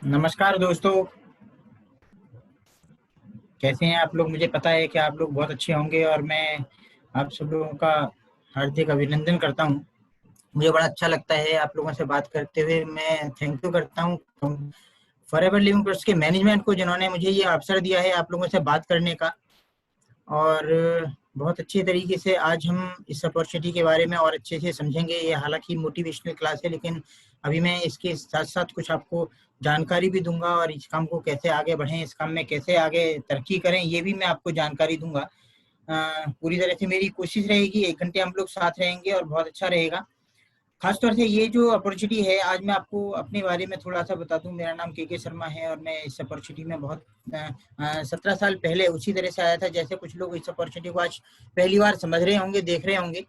नमस्कार दोस्तों। कैसे हैं आप लोग? मुझे पता है कि आप लोग बहुत अच्छे होंगे और मैं आप सब लोगों का हार्दिक अभिनंदन करता हूं। मुझे बड़ा अच्छा लगता है आप लोगों से बात करते हुए। मैं थैंक यू करता हूं फॉरएवर लिविंग ट्रस्ट के मैनेजमेंट को, जिन्होंने मुझे ये अवसर दिया है आप लोगों से बात करने का। और बहुत अच्छे तरीके से आज हम इस अपॉर्चुनिटी के बारे में और अच्छे से समझेंगे। ये हालांकि मोटिवेशनल क्लास है, लेकिन अभी मैं इसके साथ साथ कुछ आपको जानकारी भी दूंगा और इस काम को कैसे आगे बढ़ें, इस काम में कैसे आगे तरक्की करें, ये भी मैं आपको जानकारी दूंगा। पूरी तरह से मेरी कोशिश रहेगी। 1 घंटे हम लोग साथ रहेंगे और बहुत अच्छा रहेगा। खासतौर से ये जो अपॉर्चुनिटी है, आज मैं आपको अपने बारे में थोड़ा सा बता दूं। मेरा नाम के शर्मा है और मैं इस अपॉर्चुनिटी में बहुत 17 साल पहले उसी तरह से आया था जैसे कुछ लोग इस अपॉर्चुनिटी को आज पहली बार समझ रहे होंगे, देख रहे होंगे।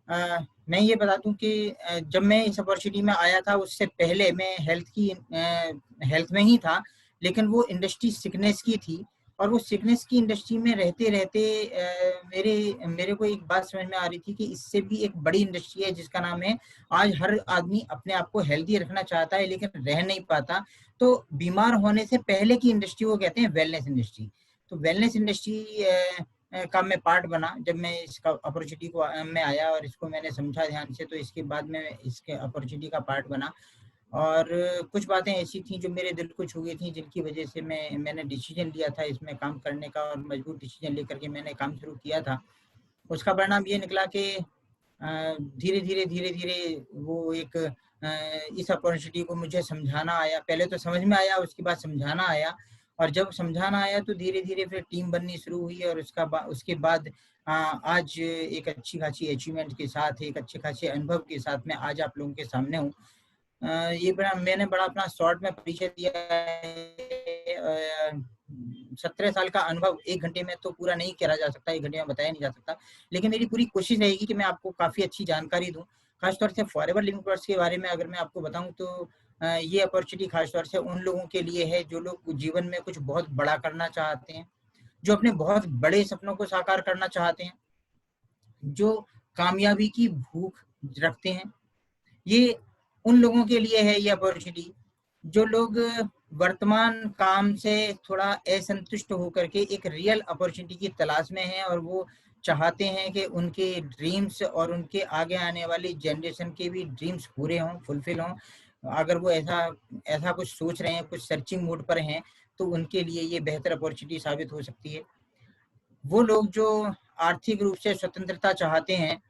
मैं ये बता दूं कि जब मैं इस अपॉर्चुनिटी में आया था उससे पहले मैं हेल्थ में ही था, लेकिन वो इंडस्ट्री सिकनेस की थी। और वो सिकनेस की इंडस्ट्री में रहते रहते मेरे मेरे को एक बात समझ में आ रही थी कि इससे भी एक बड़ी इंडस्ट्री है जिसका नाम है, आज हर आदमी अपने आप को हेल्दी रखना चाहता है लेकिन रह नहीं पाता। तो बीमार होने से पहले की इंडस्ट्री वो कहते हैं वेलनेस इंडस्ट्री। तो वेलनेस इंडस्ट्री का मैं पार्ट बना जब मैं इसका अपॉर्चुनिटी को मैं आया और इसको मैंने समझा ध्यान से, तो इसके बाद में इसके अपॉर्चुनिटी का पार्ट बना। और कुछ बातें ऐसी थी जो मेरे दिल को छू गई थी, जिनकी वजह से मैंने डिसीजन लिया था इसमें काम करने का, और मजबूत डिसीजन लेकर के मैंने काम शुरू किया था। उसका परिणाम ये निकला कि धीरे धीरे वो एक इस अपॉर्चुनिटी को मुझे समझाना आया। पहले तो समझ में आया, उसके बाद समझाना आया। और जब समझाना आया तो धीरे धीरे फिर टीम बननी शुरू हुई और उसके बाद आज एक अच्छी खासी अचीवमेंट के साथ, एक अच्छे खासे अनुभव के साथ मैं आज आप लोगों के सामने हूँ। मैंने बड़ा अपना शॉर्ट में परिचय दिया है। 17 साल का अनुभव 1 घंटे में तो पूरा नहीं करा जा सकता, 1 घंटे में बताया नहीं जा सकता, लेकिन मेरी पूरी कोशिश रहेगी कि मैं आपको काफी अच्छी जानकारी दूं। खासतौर से फॉरएवर लिविंग ट्रस्ट के बारे में अगर मैं आपको बताऊं तो ये अपॉर्चुनिटी खासतौर से उन लोगों के लिए है जो लोग जीवन में कुछ बहुत बड़ा करना चाहते हैं, जो अपने बहुत बड़े सपनों को साकार करना चाहते हैं, जो कामयाबी की भूख रखते हैं। ये उन लोगों के लिए है ये अपॉर्चुनिटी जो लोग वर्तमान काम से थोड़ा असंतुष्ट होकर के एक रियल अपॉर्चुनिटी की तलाश में हैं, और वो चाहते हैं कि उनके ड्रीम्स और उनके आगे आने वाली जनरेशन के भी ड्रीम्स पूरे हों, फुलफिल हों। अगर वो ऐसा ऐसा कुछ सोच रहे हैं, कुछ सर्चिंग मोड पर हैं, तो उनके लिए ये बेहतर अपॉर्चुनिटी साबित हो सकती है। वो लोग जो आर्थिक रूप से स्वतंत्रता चाहते हैं,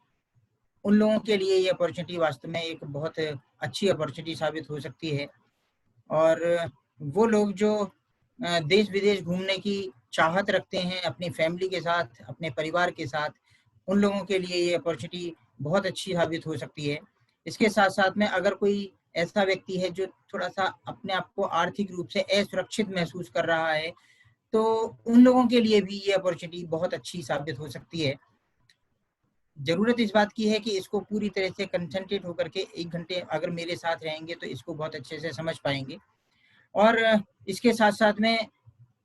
उन लोगों के लिए ये अपॉर्चुनिटी वास्तव में एक बहुत अच्छी अपॉर्चुनिटी साबित हो सकती है। और वो लोग जो देश विदेश घूमने की चाहत रखते हैं अपनी फैमिली के साथ, अपने परिवार के साथ, उन लोगों के लिए ये अपॉर्चुनिटी बहुत अच्छी साबित हो सकती है। इसके साथ साथ में अगर कोई ऐसा व्यक्ति है जो थोड़ा सा अपने आप को आर्थिक रूप से असुरक्षित महसूस कर रहा है, तो उन लोगों के लिए भी ये अपॉर्चुनिटी बहुत अच्छी साबित हो सकती है। जरूरत इस बात की है कि इसको पूरी तरह से कंसंट्रेट होकर के 1 घंटे अगर मेरे साथ रहेंगे तो इसको बहुत अच्छे से समझ पाएंगे। और इसके साथ साथ में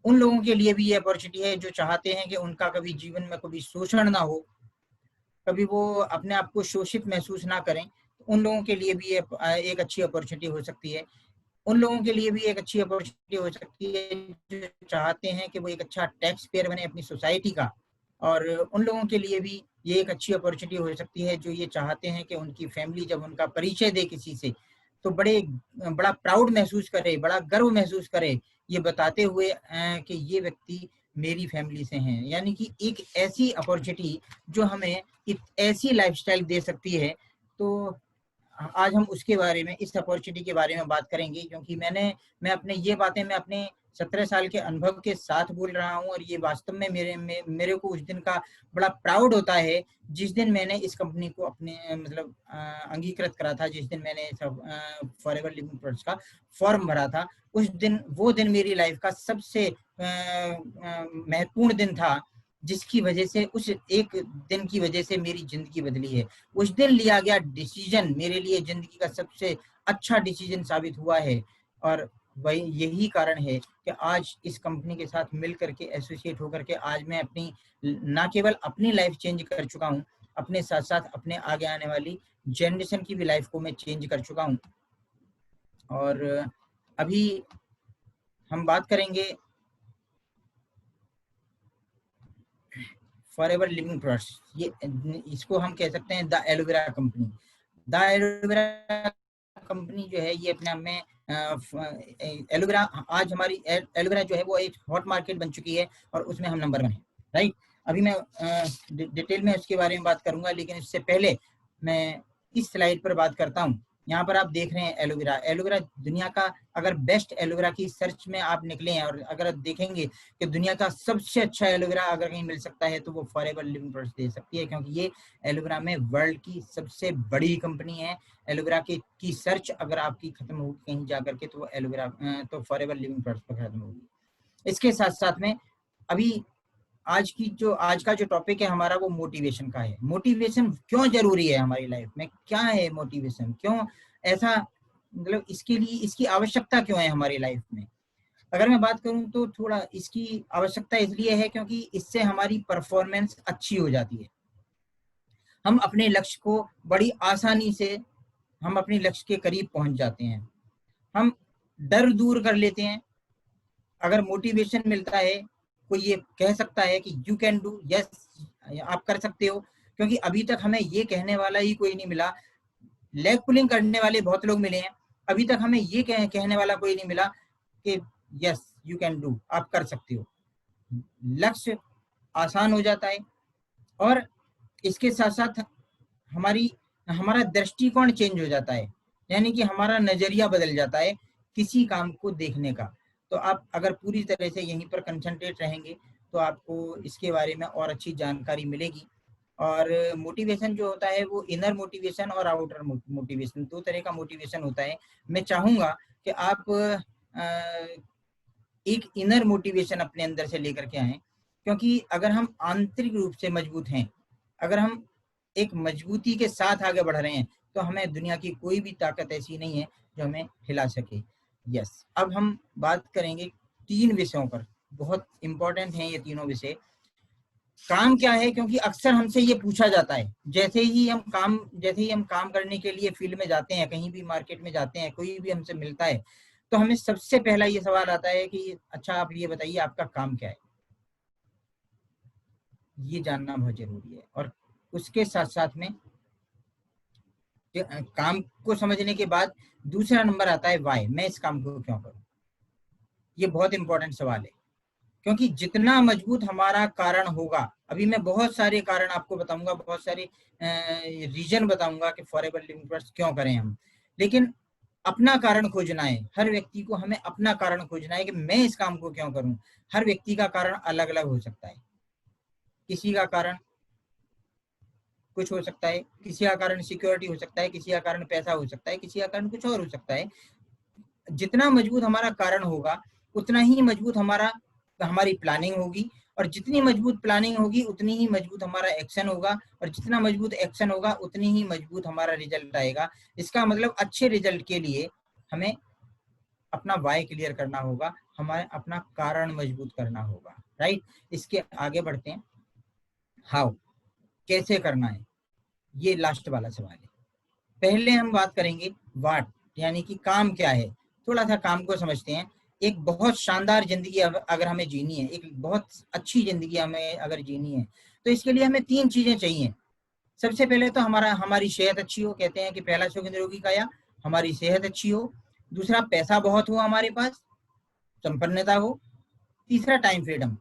उन लोगों के लिए भी ये अपॉर्चुनिटी है जो चाहते हैं कि उनका कभी जीवन में कभी शोषण ना हो, कभी वो अपने आप को शोषित महसूस ना करें। उन लोगों के लिए भी ये एक अच्छी अपॉर्चुनिटी हो सकती है। उन लोगों के लिए भी एक अच्छी अपॉर्चुनिटी हो सकती है जो चाहते हैं कि वो एक अच्छा टैक्स पेयर बने अपनी सोसाइटी का। और उन लोगों के लिए भी ये एक अच्छी अपॉर्चुनिटी हो सकती है जो ये चाहते हैं कि उनकी फैमिली जब उनका परिचय दे किसी से, तो बड़ा प्राउड महसूस करे, बड़ा गर्व महसूस करे, ये बताते हुए कि ये व्यक्ति मेरी फैमिली से हैं। यानी कि एक ऐसी अपॉर्चुनिटी जो हमें एक ऐसी लाइफस्टाइल दे सकती है। तो आज हम उसके बारे में, इस अपॉर्चुनिटी के बारे में बात करेंगे, क्योंकि मैं अपने 17 साल के अनुभव के साथ बोल रहा हूँ। और ये वास्तव में मेरे को उस दिन का बड़ा प्राउड होता है जिस दिन मैंने इस कंपनी को अपने मतलब अंगीकृत करा था, जिस दिन मैंने फॉरएवर लिविंग ट्रस्ट का फॉर्म भरा था। वो दिन मेरी लाइफ का सबसे महत्वपूर्ण दिन था, जिसकी वजह से उस एक दिन की वजह से मेरी जिंदगी बदली है। उस दिन लिया गया डिसीजन मेरे लिए जिंदगी का सबसे अच्छा डिसीजन साबित हुआ है। और वही यही कारण है कि आज इस कंपनी के साथ मिल करके, एसोसिएट होकर के, आज मैं अपनी ना केवल अपनी लाइफ चेंज कर चुका हूँ, अपने साथ साथ अपने आगे आने वाली जनरेशन की भी लाइफ को मैं चेंज कर चुका हूँ। और अभी हम बात करेंगे फॉरएवर लिविंग प्रोडक्ट्स। ये इसको हम कह सकते हैं the aloe vera company. The aloe vera company जो है ये अपने आप में एलोवेरा, आज हमारी एलोवेरा जो है वो एक हॉट मार्केट बन चुकी है और उसमें हम नंबर 1 है, राइट। अभी मैं डिटेल में उसके बारे में बात करूंगा, लेकिन इससे पहले मैं इस स्लाइड पर बात करता हूँ। यहाँ पर आप देख रहे हैं एलोवेरा। एलोवेरा दुनिया का, अगर बेस्ट एलोवेरा की सर्च में आप निकले हैं और अगर आप देखेंगे कि दुनिया का सबसे अच्छा एलोवेरा अगर कहीं मिल सकता है तो वो फॉरएवर लिविंग प्रोडक्ट्स दे सकती है, क्योंकि ये एलोवेरा में वर्ल्ड की सबसे बड़ी कंपनी है। एलोवेरा की सर्च अगर आपकी खत्म होगी कहीं जाकर के तो वो एलोवेरा तो फॉरएवर लिविंग प्रोडक्ट्स पर खत्म होगी। इसके साथ साथ में अभी आज का जो टॉपिक है हमारा वो मोटिवेशन का है। मोटिवेशन क्यों जरूरी है हमारी लाइफ में, क्या है मोटिवेशन, क्यों ऐसा, मतलब इसके लिए इसकी आवश्यकता क्यों है हमारी लाइफ में। अगर मैं बात करूं तो थोड़ा इसकी आवश्यकता इसलिए है क्योंकि इससे हमारी परफॉर्मेंस अच्छी हो जाती है। हम अपने लक्ष्य को बड़ी आसानी से, हम अपने लक्ष्य के करीब पहुंच जाते हैं। हम डर दूर कर लेते हैं। अगर मोटिवेशन मिलता है, कोई ये कह सकता है कि यू कैन डू, यस आप कर सकते हो, क्योंकि अभी तक हमें ये कहने वाला ही कोई नहीं मिला। लेग पुलिंग करने वाले बहुत लोग मिले हैं, अभी तक हमें ये कहने वाला कोई नहीं मिला कि यस यू कैन डू, आप कर सकते हो। लक्ष्य आसान हो जाता है और इसके साथ साथ हमारा दृष्टिकोण चेंज हो जाता है, यानी कि हमारा नजरिया बदल जाता है किसी काम को देखने का। तो आप अगर पूरी तरह से यहीं पर कंसंट्रेट रहेंगे तो आपको इसके बारे में और अच्छी जानकारी मिलेगी। और मोटिवेशन जो होता है वो इनर मोटिवेशन और आउटर मोटिवेशन, दो तरह का मोटिवेशन होता है। मैं चाहूंगा कि आप एक इनर मोटिवेशन अपने अंदर से लेकर के आए, क्योंकि अगर हम आंतरिक रूप से मजबूत हैं, अगर हम एक मजबूती के साथ आगे बढ़ रहे हैं तो हमें दुनिया की कोई भी ताकत ऐसी नहीं है जो हमें हिला सके। यस, अब हम बात करेंगे 3 विषयों पर, बहुत इंपॉर्टेंट हैं ये तीनों विषय। काम क्या है, क्योंकि अक्सर हमसे ये पूछा जाता है जैसे ही हम काम करने के लिए फील्ड में जाते हैं, कहीं भी मार्केट में जाते हैं, कोई भी हमसे मिलता है तो हमें सबसे पहला ये सवाल आता है कि अच्छा आप ये बताइए आपका काम क्या है। ये जानना बहुत जरूरी है। और उसके साथ साथ में काम को समझने के बाद दूसरा नंबर आता है वाई, मैं इस काम को क्यों करूं। ये बहुत इंपॉर्टेंट सवाल है, क्योंकि जितना मजबूत हमारा कारण होगा, अभी मैं बहुत सारे कारण आपको बताऊंगा, बहुत सारे रीजन बताऊंगा कि फॉरएवर लिविंग प्रोडक्ट्स क्यों करें हम, लेकिन अपना कारण खोजना है। हर व्यक्ति को हमें अपना कारण खोजना है कि मैं इस काम को क्यों करूं। हर व्यक्ति का कारण अलग अलग हो सकता है। किसी का कारण कुछ हो सकता है, किसी का कारण सिक्योरिटी हो सकता है, किसी का कारण पैसा हो सकता है, किसी का कारण कुछ और हो सकता है। जितना मजबूत हमारा कारण होगा उतना ही मजबूत हमारी प्लानिंग होगी, और जितनी मजबूत प्लानिंग होगी उतनी ही मजबूत हमारा एक्शन होगा, और जितना मजबूत एक्शन होगा उतनी ही मजबूत हमारा रिजल्ट आएगा। इसका मतलब अच्छे रिजल्ट के लिए हमें अपना वाई क्लियर करना होगा, हमारे अपना कारण मजबूत करना होगा, राइट। इसके आगे बढ़ते हैं, हाउ, कैसे करना है, ये लास्ट वाला सवाल है। पहले हम बात करेंगे व्हाट, यानी कि काम क्या है। थोड़ा सा काम को समझते हैं। एक बहुत शानदार जिंदगी अगर हमें जीनी है, एक बहुत अच्छी जिंदगी हमें अगर जीनी है, तो इसके लिए हमें 3 चीजें चाहिए। सबसे पहले तो हमारी सेहत अच्छी हो, कहते हैं कि पहला सुख निरोगी काया, हमारी सेहत अच्छी हो। दूसरा, पैसा बहुत हो हमारे पास, संपन्नता हो। तीसरा, टाइम फ्रीडम।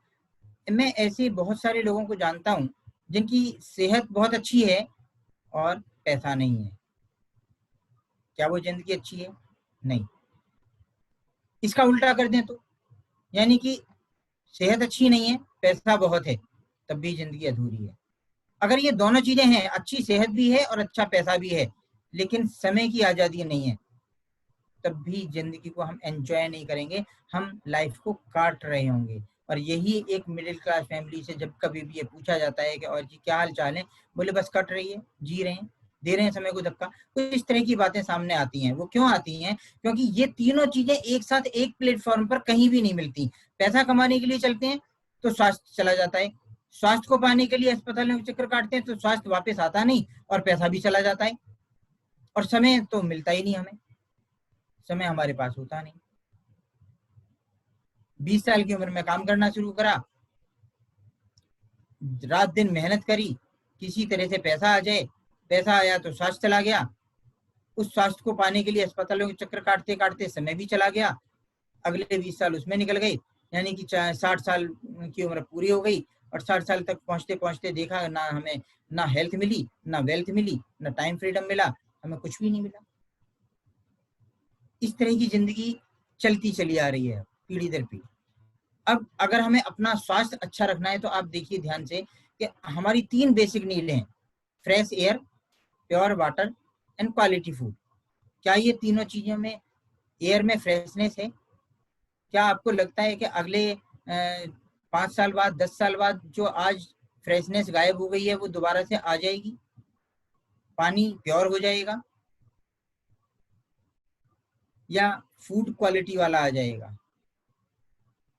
मैं ऐसे बहुत सारे लोगों को जानता हूं जिनकी सेहत बहुत अच्छी है और पैसा नहीं है। क्या वो जिंदगी अच्छी है? नहीं। इसका उल्टा कर दें तो, यानी कि सेहत अच्छी नहीं है, पैसा बहुत है, तब भी जिंदगी अधूरी है। अगर ये दोनों चीजें हैं, अच्छी सेहत भी है और अच्छा पैसा भी है, लेकिन समय की आजादी नहीं है, तब भी जिंदगी को हम एंजॉय नहीं करेंगे, हम लाइफ को काट रहे होंगे। और यही एक मिडिल क्लास फैमिली से जब कभी भी ये पूछा जाता है कि और जी क्या हाल चाल है, बोले बस कट रही है, जी रहे हैं, दे रहे हैं समय को धक्का। तो इस तरह की बातें सामने आती हैं। वो क्यों आती हैं? क्योंकि ये तीनों चीजें एक साथ एक प्लेटफॉर्म पर कहीं भी नहीं मिलती। पैसा कमाने के लिए चलते हैं तो स्वास्थ्य चला जाता है, स्वास्थ्य को पाने के लिए अस्पताल में चक्कर काटते हैं तो स्वास्थ्य वापस आता नहीं और पैसा भी चला जाता है, और समय तो मिलता ही नहीं हमें, समय हमारे पास होता नहीं। 20 साल की उम्र में काम करना शुरू करा, रात दिन मेहनत करी, किसी तरह से पैसा आ जाए, पैसा आया तो स्वास्थ्य चला गया, उस स्वास्थ्य को पाने के लिए अस्पतालों के चक्कर काटते काटते समय भी चला गया, अगले 20 साल उसमें निकल गई, यानी कि 60 साल की उम्र पूरी हो गई, और 60 साल तक पहुंचते पहुंचते देखा ना हमें ना हेल्थ मिली, ना वेल्थ मिली, ना टाइम फ्रीडम मिला, हमें कुछ भी नहीं मिला। इस तरह की जिंदगी चलती चली आ रही है पीढ़ी दर पीढ़ी। अब अगर हमें अपना स्वास्थ्य अच्छा रखना है तो आप देखिए ध्यान से कि हमारी 3 बेसिक नीड हैं, fresh air, pure water and quality food. क्या ये तीनों चीजों में, एयर में फ्रेशनेस है? क्या आपको लगता है कि अगले 5 साल बाद, 10 साल बाद जो आज फ्रेशनेस गायब हो गई है वो दोबारा से आ जाएगी? पानी प्योर हो जाएगा या फूड क्वालिटी वाला आ जाएगा?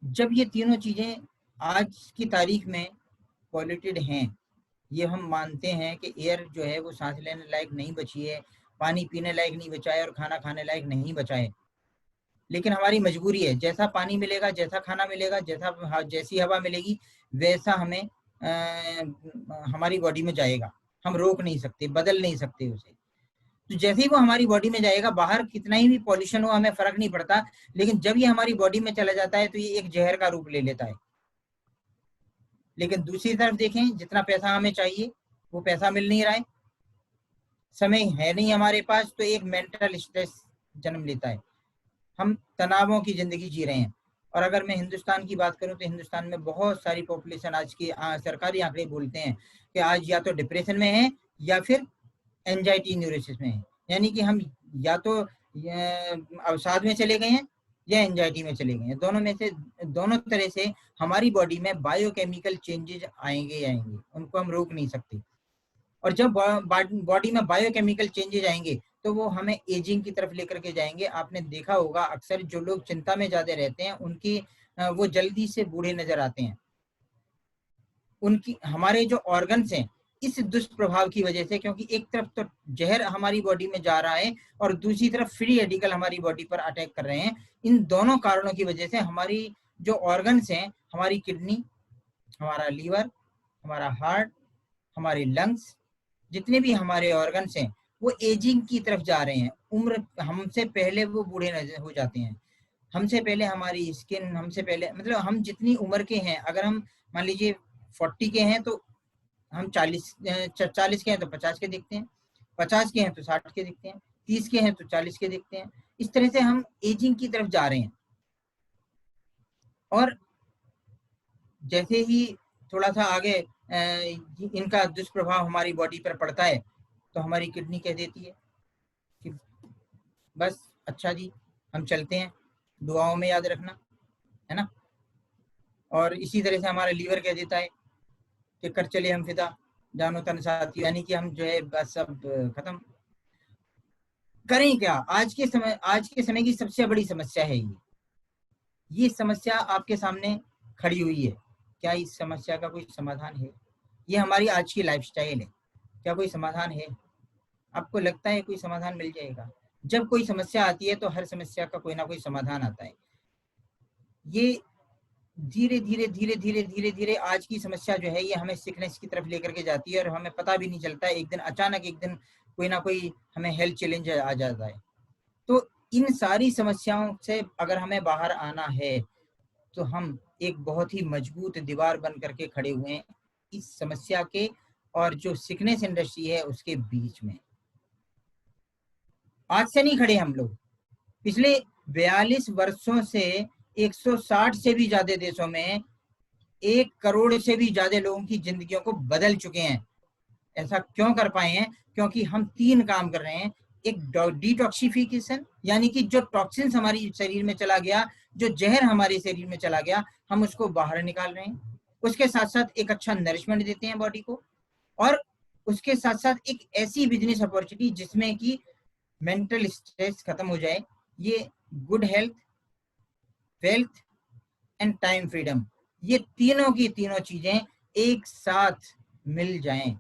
जब ये तीनों चीजें आज की तारीख में पॉल्यूटेड हैं, ये हम मानते हैं कि एयर जो है वो सांस लेने लायक नहीं बची है, पानी पीने लायक नहीं बचा है और खाना खाने लायक नहीं बचा है, लेकिन हमारी मजबूरी है, जैसा पानी मिलेगा, जैसा खाना मिलेगा, जैसी हवा मिलेगी, वैसा हमें हमारी बॉडी में जाएगा। हम रोक नहीं सकते, बदल नहीं सकते उसे। तो जैसे ही वो हमारी बॉडी में जाएगा, बाहर कितना ही भी पॉल्यूशन हो हमें फर्क नहीं पड़ता, लेकिन जब ये हमारी बॉडी में चला जाता है तो ये एक जहर का रूप ले लेता है। लेकिन दूसरी तरफ देखें, जितना पैसा हमें चाहिए वो पैसा मिल नहीं रहा है, समय है नहीं हमारे पास, तो एक मेंटल स्ट्रेस जन्म लेता है, हम तनावों की जिंदगी जी रहे हैं। और अगर मैं हिंदुस्तान की बात करूं तो हिंदुस्तान में बहुत सारी पॉपुलेशन आज की सरकारी आंकड़े बोलते हैं कि आज या तो डिप्रेशन में है या फिर एंजाइटी न्यूरोसिस में है, यानी कि हम या तो अवसाद में चले गए हैं या एंजाइटी में चले गए हैं। दोनों में से, दोनों तरह से हमारी बॉडी में बायोकेमिकल चेंजेस आएंगे आएंगे, उनको हम रोक नहीं सकते। और जब बॉडी में बायोकेमिकल चेंजेस आएंगे तो वो हमें एजिंग की तरफ लेकर के जाएंगे। आपने देखा होगा अक्सर जो लोग चिंता में ज्यादा रहते हैं उनकी वो जल्दी से बूढ़े नजर आते हैं। उनकी, हमारे जो ऑर्गन्स हैं इस दुष्प्रभाव की वजह से, क्योंकि एक तरफ तो जहर हमारी बॉडी में जा रहा है और दूसरी तरफ फ्री रेडिकल हमारी बॉडी पर अटैक कर रहे हैं, इन दोनों कारणों की वजह से हमारी जो ऑर्गन्स हैं, हमारी किडनी, हमारा लीवर, हमारा हार्ट, हमारे लंग्स, जितने भी हमारे ऑर्गन्स हैं वो एजिंग की तरफ जा रहे हैं। उम्र, हमसे पहले वो बूढ़े हो जाते हैं, हमसे पहले हमारी स्किन, हमसे पहले, मतलब हम जितनी उम्र के हैं, अगर हम मान लीजिए 40 के हैं तो हम 40 के हैं तो 50 के दिखते हैं, 50 के हैं तो 60 के दिखते हैं, 30 के हैं तो 40 के दिखते हैं। इस तरह से हम एजिंग की तरफ जा रहे हैं। और जैसे ही थोड़ा सा आगे इनका दुष्प्रभाव हमारी बॉडी पर पड़ता है तो हमारी किडनी कह देती है कि बस अच्छा जी, हम चलते हैं, दुआओं में याद रखना, है ना। और इसी तरह से हमारा लीवर कह देता है कि कर चले हम फिदा, जानो तन साथी, यानी कि हम जो है बस सब खत्म। करें क्या? आज के समय की सबसे बड़ी समस्या है ये समस्या आपके सामने खड़ी हुई है। क्या इस समस्या का कोई समाधान है? ये हमारी आज की लाइफस्टाइल है, क्या कोई समाधान है? आपको लगता है कोई समाधान मिल जाएगा? जब कोई समस्या आती है तो हर समस्या का कोई ना कोई समाधान आता है। ये धीरे धीरे धीरे धीरे धीरे धीरे आज की समस्या जो है ये हमें सिकनेस की तरफ लेकर के जाती है और हमें पता भी नहीं चलता है, एक दिन अचानक, एक दिन कोई ना कोई हमें हेल्थ चैलेंज आ जाता है। तो इन सारी समस्याओं से अगर हमें बाहर आना है तो हम एक बहुत ही मजबूत दीवार बन करके खड़े हुए हैं इस समस्या के और जो सिकनेस इंडस्ट्री है उसके बीच में। आज से नहीं खड़े हम लोग, पिछले 42 वर्षों से 160 से भी ज्यादा देशों में 1 करोड़ से भी ज्यादा लोगों की जिंदगियों को बदल चुके हैं। ऐसा क्यों कर पाए हैं? क्योंकि हम 3 काम कर रहे हैं। एक डिटॉक्सिफिकेशन, यानी कि जो टॉक्सिन्स हमारी शरीर में चला गया, जो जहर हमारे शरीर में चला गया, हम उसको बाहर निकाल रहे हैं। उसके साथ साथ एक अच्छा नरिशमेंट देते हैं बॉडी को, और उसके साथ साथ एक ऐसी बिजनेस अपॉर्चुनिटी जिसमें कि मेंटल स्ट्रेस खत्म हो जाए, ये good health, wealth and time freedom, ये तीनों की तीनों चीजें एक साथ मिल जाएं।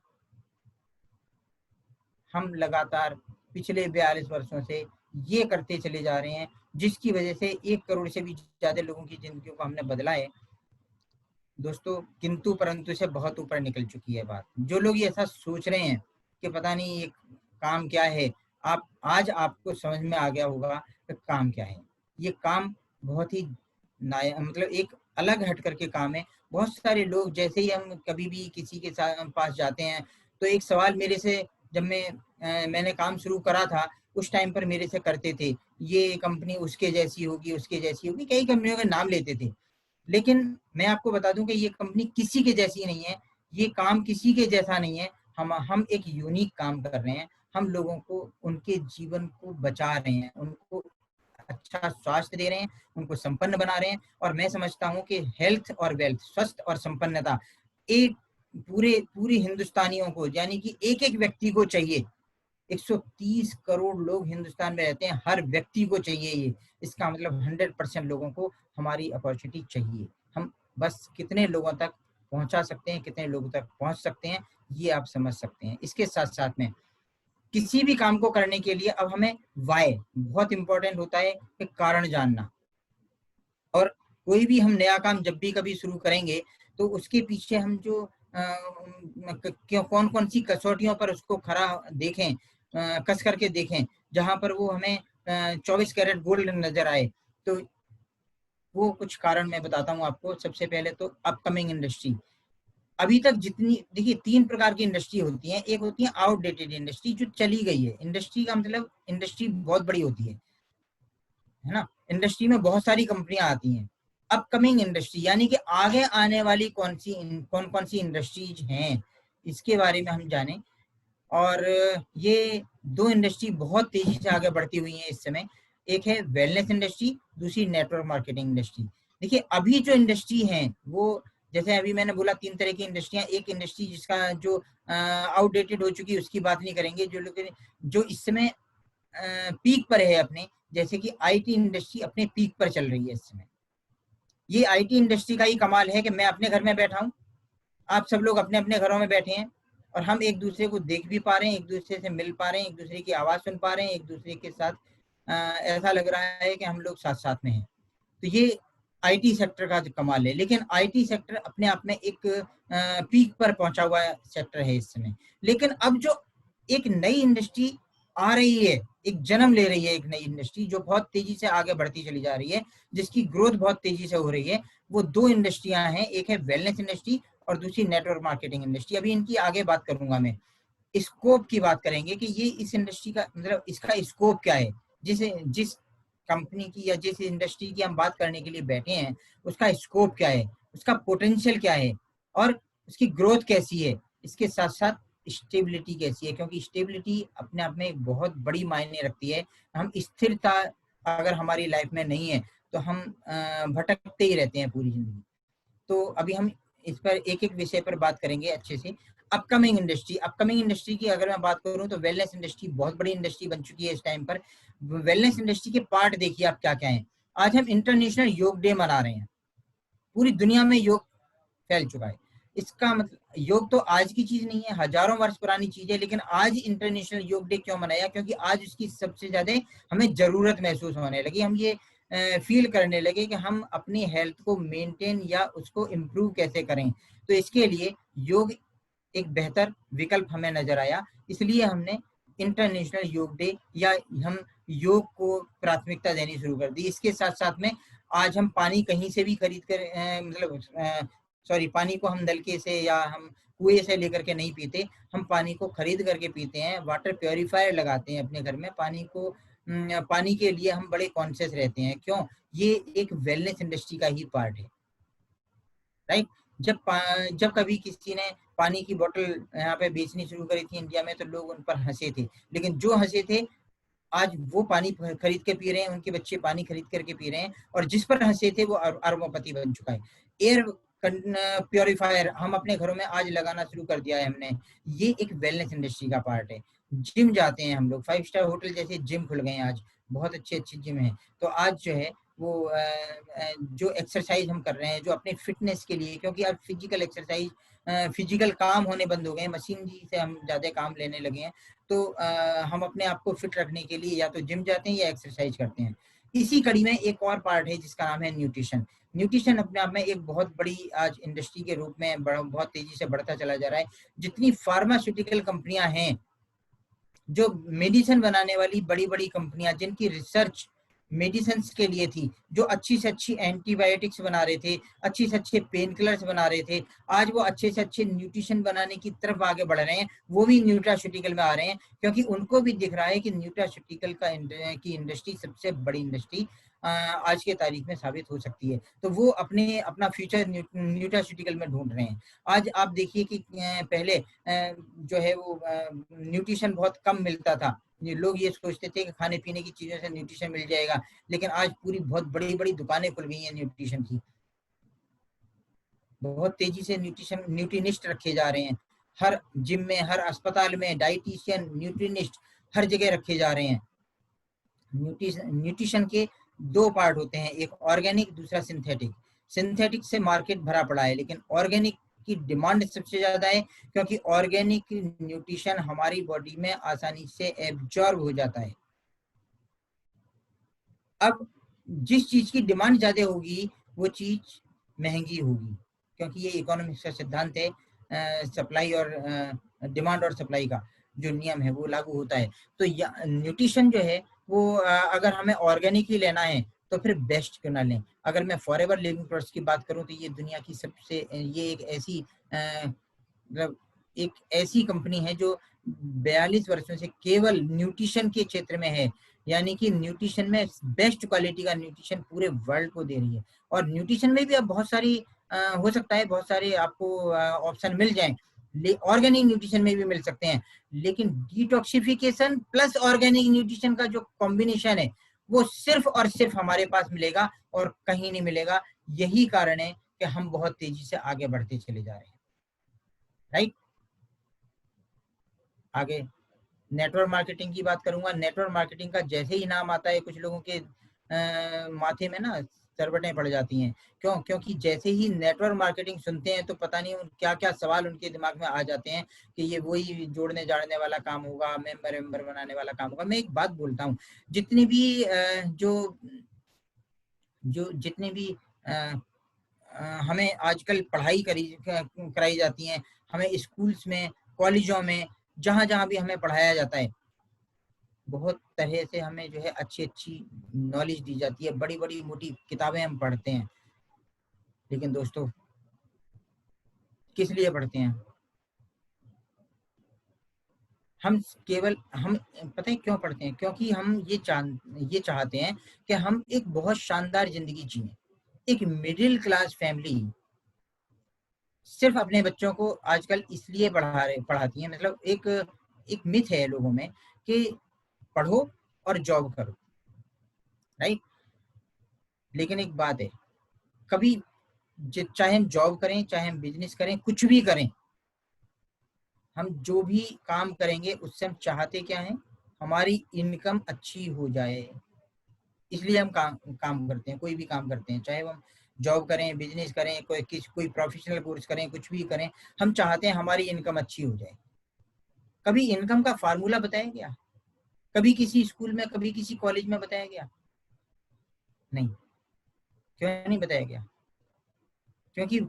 हम लगातार पिछले 42 वर्षों से ये करते चले जा रहे हैं, जिसकी वजह से 1 करोड़ से भी ज़्यादा लोगों की ज़िंदगियों को हमने बदला है। दोस्तों, किंतु परंतु से बहुत ऊपर निकल चुकी है बात। जो लोग ये ऐसा सोच रहे हैं कि पता नहीं ये काम क्या है, आज आपको समझ में आ गया होगा कि काम क्या है। ये काम बहुत ही मतलब एक अलग हट करके काम है। बहुत सारे लोग, जैसे ही हम कभी भी किसी के पास जाते हैं, तो एक सवाल मेरे से, जब मैंने काम शुरू करा था, उस टाइम पर मेरे से करते थे, ये कंपनी उसके जैसी होगी, उसके जैसी होगी, कई कंपनियों के नाम लेते थे। लेकिन मैं आपको बता दूं कि ये कंपनी किसी के जैसी नहीं है, ये काम किसी के जैसा नहीं है। हम एक यूनिक काम कर रहे हैं। हम लोगों को उनके जीवन को बचा रहे हैं, उनको अच्छा स्वास्थ्य दे रहे हैं, उनको संपन्न बना रहे हैं। और मैं समझता हूं कि हेल्थ और वेल्थ, स्वस्थ और संपन्नता, एक पूरे हिंदुस्तानियों को, यानी कि एक एक व्यक्ति को चाहिए। 130 करोड़ लोग हिंदुस्तान में रहते हैं, हर व्यक्ति को चाहिए ये। इसका मतलब 100% लोगों को हमारी अपॉर्चुनिटी चाहिए। हम बस कितने लोगों तक पहुंचा सकते हैं, कितने लोगों तक पहुंच सकते हैं, ये आप समझ सकते हैं। इसके साथ साथ में किसी भी काम को करने के लिए अब हमें वाई बहुत इंपॉर्टेंट होता है, कि कारण जानना। और कोई भी हम नया काम जब भी कभी शुरू करेंगे, तो उसके पीछे हम जो क्यों कौन कौन सी कसौटियों पर उसको खरा देखें, कस करके देखें, जहां पर वो हमें 24 कैरेट गोल्ड नजर आए। तो वो कुछ कारण मैं बताता हूँ आपको। सबसे पहले तो अपकमिंग इंडस्ट्री। अभी तक जितनी, देखिए 3 प्रकार की इंडस्ट्री होती है। एक होती है आउटडेटेड इंडस्ट्री, जो चली गई है। इंडस्ट्री का मतलब इंडस्ट्री बहुत बड़ी होती है ना। इंडस्ट्री में बहुत सारी कंपनियां आती हैं। अपकमिंग इंडस्ट्री यानी कि आगे आने वाली कौन कौन सी इंडस्ट्रीज हैं, इसके बारे में हम जानें। और ये 2 इंडस्ट्री बहुत तेजी से आगे बढ़ती हुई हैं इस समय। एक है वेलनेस इंडस्ट्री, दूसरी नेटवर्क मार्केटिंग इंडस्ट्री। देखिए अभी जो इंडस्ट्री है वो, जैसे अभी मैंने बोला 3 तरह की इंडस्ट्रियां। एक इंडस्ट्री जिसका जो आउटडेटेड हो चुकी है, उसकी बात नहीं करेंगे। जो लोग जो इस समय पीक पर है अपने, जैसे कि आईटी इंडस्ट्री अपने पीक पर चल रही है इस समय। ये आईटी इंडस्ट्री का ही कमाल है कि मैं अपने घर में बैठा हूँ, आप सब लोग अपने अपने घरों में बैठे हैं, और हम एक दूसरे को देख भी पा रहे हैं, एक दूसरे से मिल पा रहे हैं, एक दूसरे की आवाज सुन पा रहे हैं, एक दूसरे के साथ ऐसा लग रहा है कि हम लोग साथ साथ में हैं। तो ये आईटी सेक्टर का जो कमाल है। लेकिन आईटी सेक्टर अपने आप में एक पीक पर पहुंचा हुआ सेक्टर है इस समय। लेकिन अब जो एक नई इंडस्ट्री आ रही है, एक जन्म ले रही है, एक नई इंडस्ट्री जो बहुत तेजी से आगे बढ़ती चली जा रही है, जिसकी ग्रोथ बहुत तेजी से हो रही है, वो 2 इंडस्ट्रियां हैं। एक है वेलनेस इंडस्ट्री और दूसरी नेटवर्क मार्केटिंग इंडस्ट्री। अभी इनकी आगे बात करूंगा मैं। स्कोप की बात करेंगे कि ये इस इंडस्ट्री का मतलब इसका स्कोप क्या है। जिस कंपनी की या जिस इंडस्ट्री की हम बात करने के लिए बैठे हैं, उसका स्कोप क्या है, उसका पोटेंशियल क्या है, और उसकी ग्रोथ कैसी है। इसके साथ साथ स्टेबिलिटी कैसी है, क्योंकि स्टेबिलिटी अपने आप में एक बहुत बड़ी मायने रखती है। हम स्थिरता अगर हमारी लाइफ में नहीं है, तो हम भटकते ही रहते हैं पूरी जिंदगी। तो अभी हम इस पर एक एक विषय पर बात करेंगे अच्छे से। अपकमिंग इंडस्ट्री की अगर मैं बात करूं, तो वेलनेस इंडस्ट्री बहुत बड़ी इंडस्ट्री बन चुकी है इस टाइम पर। वेलनेस इंडस्ट्री के पार्ट देखिए आप क्या क्या हैं। आज हम इंटरनेशनल योग डे मना रहे हैं। पूरी दुनिया में योग फैल चुका है। इसका मतलब योग तो आज की चीज नहीं है, हजारों वर्ष पुरानी चीज है। लेकिन आज इंटरनेशनल योग डे क्यों मनाया? क्योंकि आज उसकी सबसे ज्यादा हमें जरूरत महसूस होने लगी। हम ये फील करने लगे कि हम अपनी हेल्थ को मेंटेन या उसको इम्प्रूव कैसे करें। तो इसके लिए योग एक बेहतर विकल्प हमें नजर आया, इसलिए हमने इंटरनेशनल योग डे या हम योग को प्राथमिकता देनी शुरू कर दी। इसके साथ साथ में आज हम पानी कहीं से भी खरीद कर मतलब सॉरी, पानी को हम नलके से या हम कुएं से लेकर के नहीं पीते, हम पानी को खरीद करके पीते हैं। वाटर प्योरीफायर लगाते हैं अपने घर में। पानी के लिए हम बड़े कॉन्शियस रहते हैं। क्यों? ये एक वेलनेस इंडस्ट्री का ही पार्ट है, राइट। जब कभी किसी ने पानी की बोतल यहाँ पे बेचनी शुरू करी थी इंडिया में, तो लोग उन पर हंसे थे। लेकिन जो हंसे थे, आज वो पानी खरीद के पी रहे हैं, उनके बच्चे पानी खरीद करके पी रहे हैं। और जिस पर हंसे थे वो अरबोपति बन चुका है। एयर प्योरीफायर हम अपने घरों में आज लगाना शुरू कर दिया है हमने। ये एक वेलनेस इंडस्ट्री का पार्ट है। जिम जाते हैं हम लोग, 5 स्टार होटल जैसे जिम खुल गए हैं आज, बहुत अच्छे अच्छे जिम हैं। तो आज जो है वो जो एक्सरसाइज हम कर रहे हैं, जो अपने फिटनेस के लिए, क्योंकि अब फिजिकल एक्सरसाइज, फिजिकल काम होने बंद हो गए हैं, मशीन जी से हम ज़्यादा काम लेने लगे हैं, तो हम अपने आप को फिट रखने के लिए या तो जिम जाते हैं या एक्सरसाइज करते हैं। इसी कड़ी में एक और पार्ट है जिसका नाम है न्यूट्रिशन। न्यूट्रिशन अपने आप में एक बहुत बड़ी आज इंडस्ट्री के रूप में बहुत तेजी से बढ़ता चला जा रहा है। जितनी फार्मास्यूटिकल कंपनियां हैं, जो मेडिसिन बनाने वाली बड़ी बड़ी कंपनियां, जिनकी रिसर्च मेडिसिन के लिए थी, जो अच्छी से अच्छी एंटीबायोटिक्स बना रहे थे, अच्छी से अच्छे पेन किलर्स बना रहे थे, आज वो अच्छे से अच्छे न्यूट्रिशन बनाने की तरफ आगे बढ़ रहे हैं। वो भी न्यूट्रास्यूटिकल में आ रहे हैं, क्योंकि उनको भी दिख रहा है कि न्यूट्रास्यूटिकल की इंडस्ट्री सबसे बड़ी इंडस्ट्री आज के तारीख में साबित हो सकती है। तो वो अपना फ्यूचर न्यूट्रास्यूटिकल में ढूंढ रहे हैं। आज आप देखिए कि पहले जो है वो न्यूट्रिशन बहुत कम मिलता था। ये लोग ये सोचते थे कि खाने पीने की चीजों से न्यूट्रिशन मिल जाएगा, लेकिन आज पूरी बहुत बड़ी बड़ी दुकानें खुल गई हैं न्यूट्रिशन की। बहुत तेजी से न्यूट्रिनिस्ट रखे जा रहे हैं। हर जिम में, हर अस्पताल में डाइटिशियन, न्यूट्रिनिस्ट हर जगह रखे जा रहे हैं। न्यूट्रिशन के दो पार्ट होते हैं, एक ऑर्गेनिक, दूसरा सिंथेटिक। सिंथेटिक से मार्केट भरा पड़ा है, लेकिन ऑर्गेनिक की डिमांड सबसे ज्यादा है, क्योंकि ऑर्गेनिक न्यूट्रिशन हमारी बॉडी में आसानी से एब्जॉर्ब हो जाता है। अब जिस चीज की डिमांड ज्यादा होगी वो चीज महंगी होगी, क्योंकि ये इकोनॉमिक्स का सिद्धांत है। सप्लाई और डिमांड और सप्लाई का जो नियम है वो लागू होता है। तो न्यूट्रिशन जो है वो अगर हमें ऑर्गेनिक ही लेना है तो फिर बेस्ट क्यों ना लें। अगर मैं फॉरएवर लिविंग प्रोडक्ट्स की बात करूं तो ये दुनिया की सबसे, ये एक ऐसी मतलब एक ऐसी कंपनी है जो 42 वर्षों से केवल न्यूट्रिशन के क्षेत्र में है, यानी कि न्यूट्रिशन में बेस्ट क्वालिटी का न्यूट्रिशन पूरे वर्ल्ड को दे रही है। और न्यूट्रिशन में भी अब बहुत सारी हो सकता है बहुत सारे आपको ऑप्शन मिल जाएं, ऑर्गेनिक न्यूट्रिशन में भी मिल सकते हैं, लेकिन डिटॉक्सिफिकेशन प्लस ऑर्गेनिक न्यूट्रिशन का जो कॉम्बिनेशन है वो सिर्फ और सिर्फ हमारे पास मिलेगा और कहीं नहीं मिलेगा। यही कारण है कि हम बहुत तेजी से आगे बढ़ते चले जा रहे हैं। राइट, आगे नेटवर्क मार्केटिंग की बात करूंगा। नेटवर्क मार्केटिंग का जैसे ही नाम आता है कुछ लोगों के माथे में ना सरवटें पड़ जाती हैं। क्यों? क्योंकि जैसे ही नेटवर्क मार्केटिंग सुनते हैं तो पता नहीं क्या क्या सवाल उनके दिमाग में आ जाते हैं कि ये वही जोड़ने जाड़ने वाला काम होगा, मेंबर बनाने वाला काम होगा। मैं एक बात बोलता हूँ, जितनी भी जितने भी हमें आजकल पढ़ाई कराई जाती हैं, हमें स्कूल्स में, कॉलेजों में, जहां जहां भी हमें पढ़ाया जाता है, बहुत तरह से हमें जो है अच्छी अच्छी नॉलेज दी जाती है, बड़ी बड़ी मोटी किताबें हम पढ़ते हैं, लेकिन दोस्तों किस लिए पढ़ते हैं? हम केवल हम पता है क्यों पढ़ते हैं? क्योंकि हम ये चाहते हैं कि हम एक बहुत शानदार जिंदगी जिए। एक मिडिल क्लास फैमिली सिर्फ अपने बच्चों को आजकल इसलिए पढ़ाती है, मतलब एक मिथ है लोगों में कि पढ़ो और जॉब करो। राइट, लेकिन एक बात है, कभी चाहे हम जॉब करें, चाहे हम बिजनेस करें, कुछ भी करें, हम जो भी काम करेंगे उससे हम चाहते क्या है? हमारी इनकम अच्छी हो जाए। इसलिए हम काम करते हैं, कोई भी काम करते हैं, चाहे वो हम जॉब करें, बिजनेस करें, कोई प्रोफेशनल कोर्स करें, कुछ भी करें, हम चाहते हैं हमारी इनकम अच्छी हो जाए। कभी इनकम का फार्मूला बताया गया? कभी किसी स्कूल में, कभी किसी कॉलेज में बताया गया? नहीं। क्यों नहीं बताया गया? क्योंकि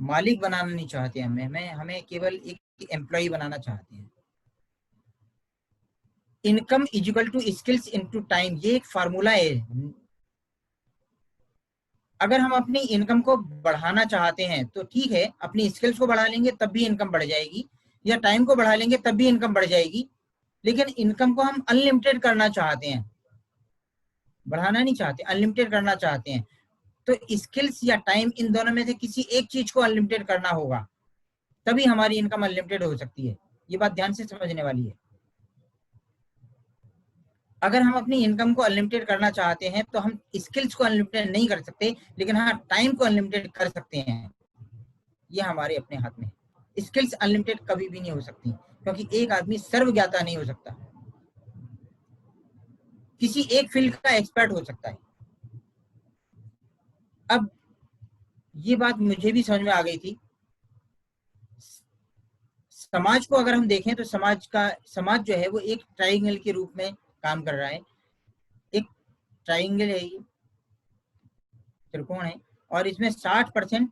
मालिक बनाना नहीं चाहते हमें केवल एक एम्प्लॉय बनाना चाहते हैं। Income is equal to skills into time, ये एक फार्मूला है। अगर हम अपनी इनकम को बढ़ाना चाहते हैं तो ठीक है, अपनी स्किल्स को बढ़ा लेंगे तब भी इनकम बढ़ जाएगी, या टाइम को बढ़ा लेंगे तब भी इनकम बढ़ जाएगी। लेकिन इनकम को हम अनलिमिटेड करना चाहते हैं, बढ़ाना नहीं चाहते, अनलिमिटेड करना चाहते हैं। तो स्किल्स या टाइम, इन दोनों में से किसी एक चीज को अनलिमिटेड करना होगा, तभी हमारी इनकम अनलिमिटेड हो सकती है। ये बात ध्यान से समझने वाली है। अगर हम अपनी इनकम को अनलिमिटेड करना चाहते हैं तो हम स्किल्स को अनलिमिटेड नहीं कर सकते, लेकिन हाँ टाइम को अनलिमिटेड कर सकते हैं। ये हमारे अपने हाथ में है। स्किल्स अनलिमिटेड कभी भी नहीं हो सकती, क्योंकि एक आदमी सर्वज्ञाता नहीं हो सकता, किसी एक फील्ड का एक्सपर्ट हो सकता है। अब ये बात मुझे भी समझ में आ गई थी। समाज को अगर हम देखें तो समाज जो है वो एक ट्राइंगल के रूप में काम कर रहा है। एक ट्राइंगल है, ये त्रिकोण है, और इसमें 60%,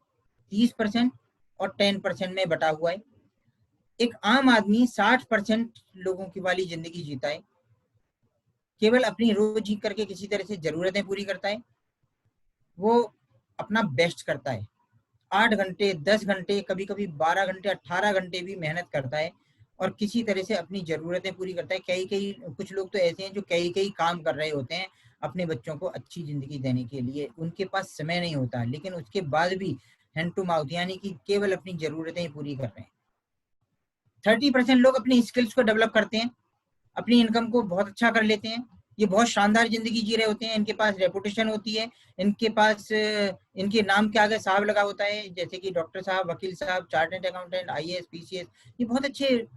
30% और 10% में बटा हुआ है। एक आम आदमी 60% लोगों की वाली जिंदगी जीता है, केवल अपनी रोज जी करके किसी तरह से जरूरतें पूरी करता है, वो अपना बेस्ट करता है, 8 घंटे, 10 घंटे, कभी कभी 12 घंटे, 18 घंटे भी मेहनत करता है और किसी तरह से अपनी जरूरतें पूरी करता है। कई कई कुछ लोग तो ऐसे हैं जो कई कई काम कर रहे होते हैं अपने बच्चों को अच्छी जिंदगी देने के लिए, उनके पास समय नहीं होता, लेकिन उसके बाद भी हैंड टू माउथ, यानी कि केवल अपनी जरूरतें ही पूरी कर रहे हैं। 30% लोग अपनी स्किल्स को डेवलप करते हैं, अपनी इनकम को बहुत अच्छा कर लेते हैं, ये बहुत शानदार जिंदगी जी रहे होते हैं, इनके पास रेपुटेशन होती है, इनके पास इनके नाम के आगे साहब लगा होता है, जैसे कि डॉक्टर साहब, वकील साहब, चार्टर्ड अकाउंटेंट, आईएएस, पीसीएस, ये बहुत अच्छे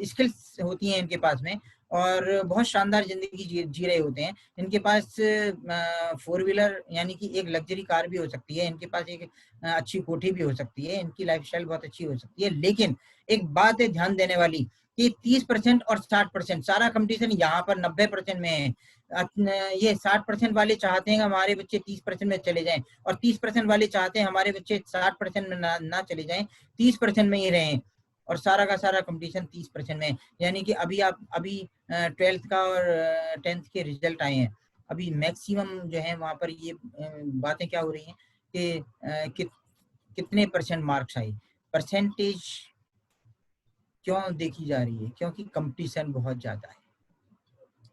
स्किल्स होती हैं इनके पास में, और बहुत शानदार जिंदगी जी रहे होते हैं। इनके पास 4 व्हीलर यानी कि एक लग्जरी कार भी हो सकती है, इनके पास एक अच्छी कोठी भी हो सकती है, इनकी लाइफस्टाइल बहुत अच्छी हो सकती है। लेकिन एक बात है ध्यान देने वाली कि 30% और 60%, सारा कंपटीशन यहाँ पर 90% में है। ये 60% वाले चाहते हैं कि हमारे बच्चे 30% में चले जाएं, और 30% वाले चाहते हैं हमारे बच्चे 60% में ना चले जाएं, 30% में ही रहें, और सारा का सारा कंपटीशन 30% में है। यानी कि अभी 12th का और 10th के रिजल्ट आए हैं, अभी मैक्सिमम जो है वहां पर ये बातें क्या हो रही हैं कि कितने परसेंट मार्क्स आए, परसेंटेज क्यों देखी जा रही है, क्योंकि कंपटीशन बहुत ज्यादा है।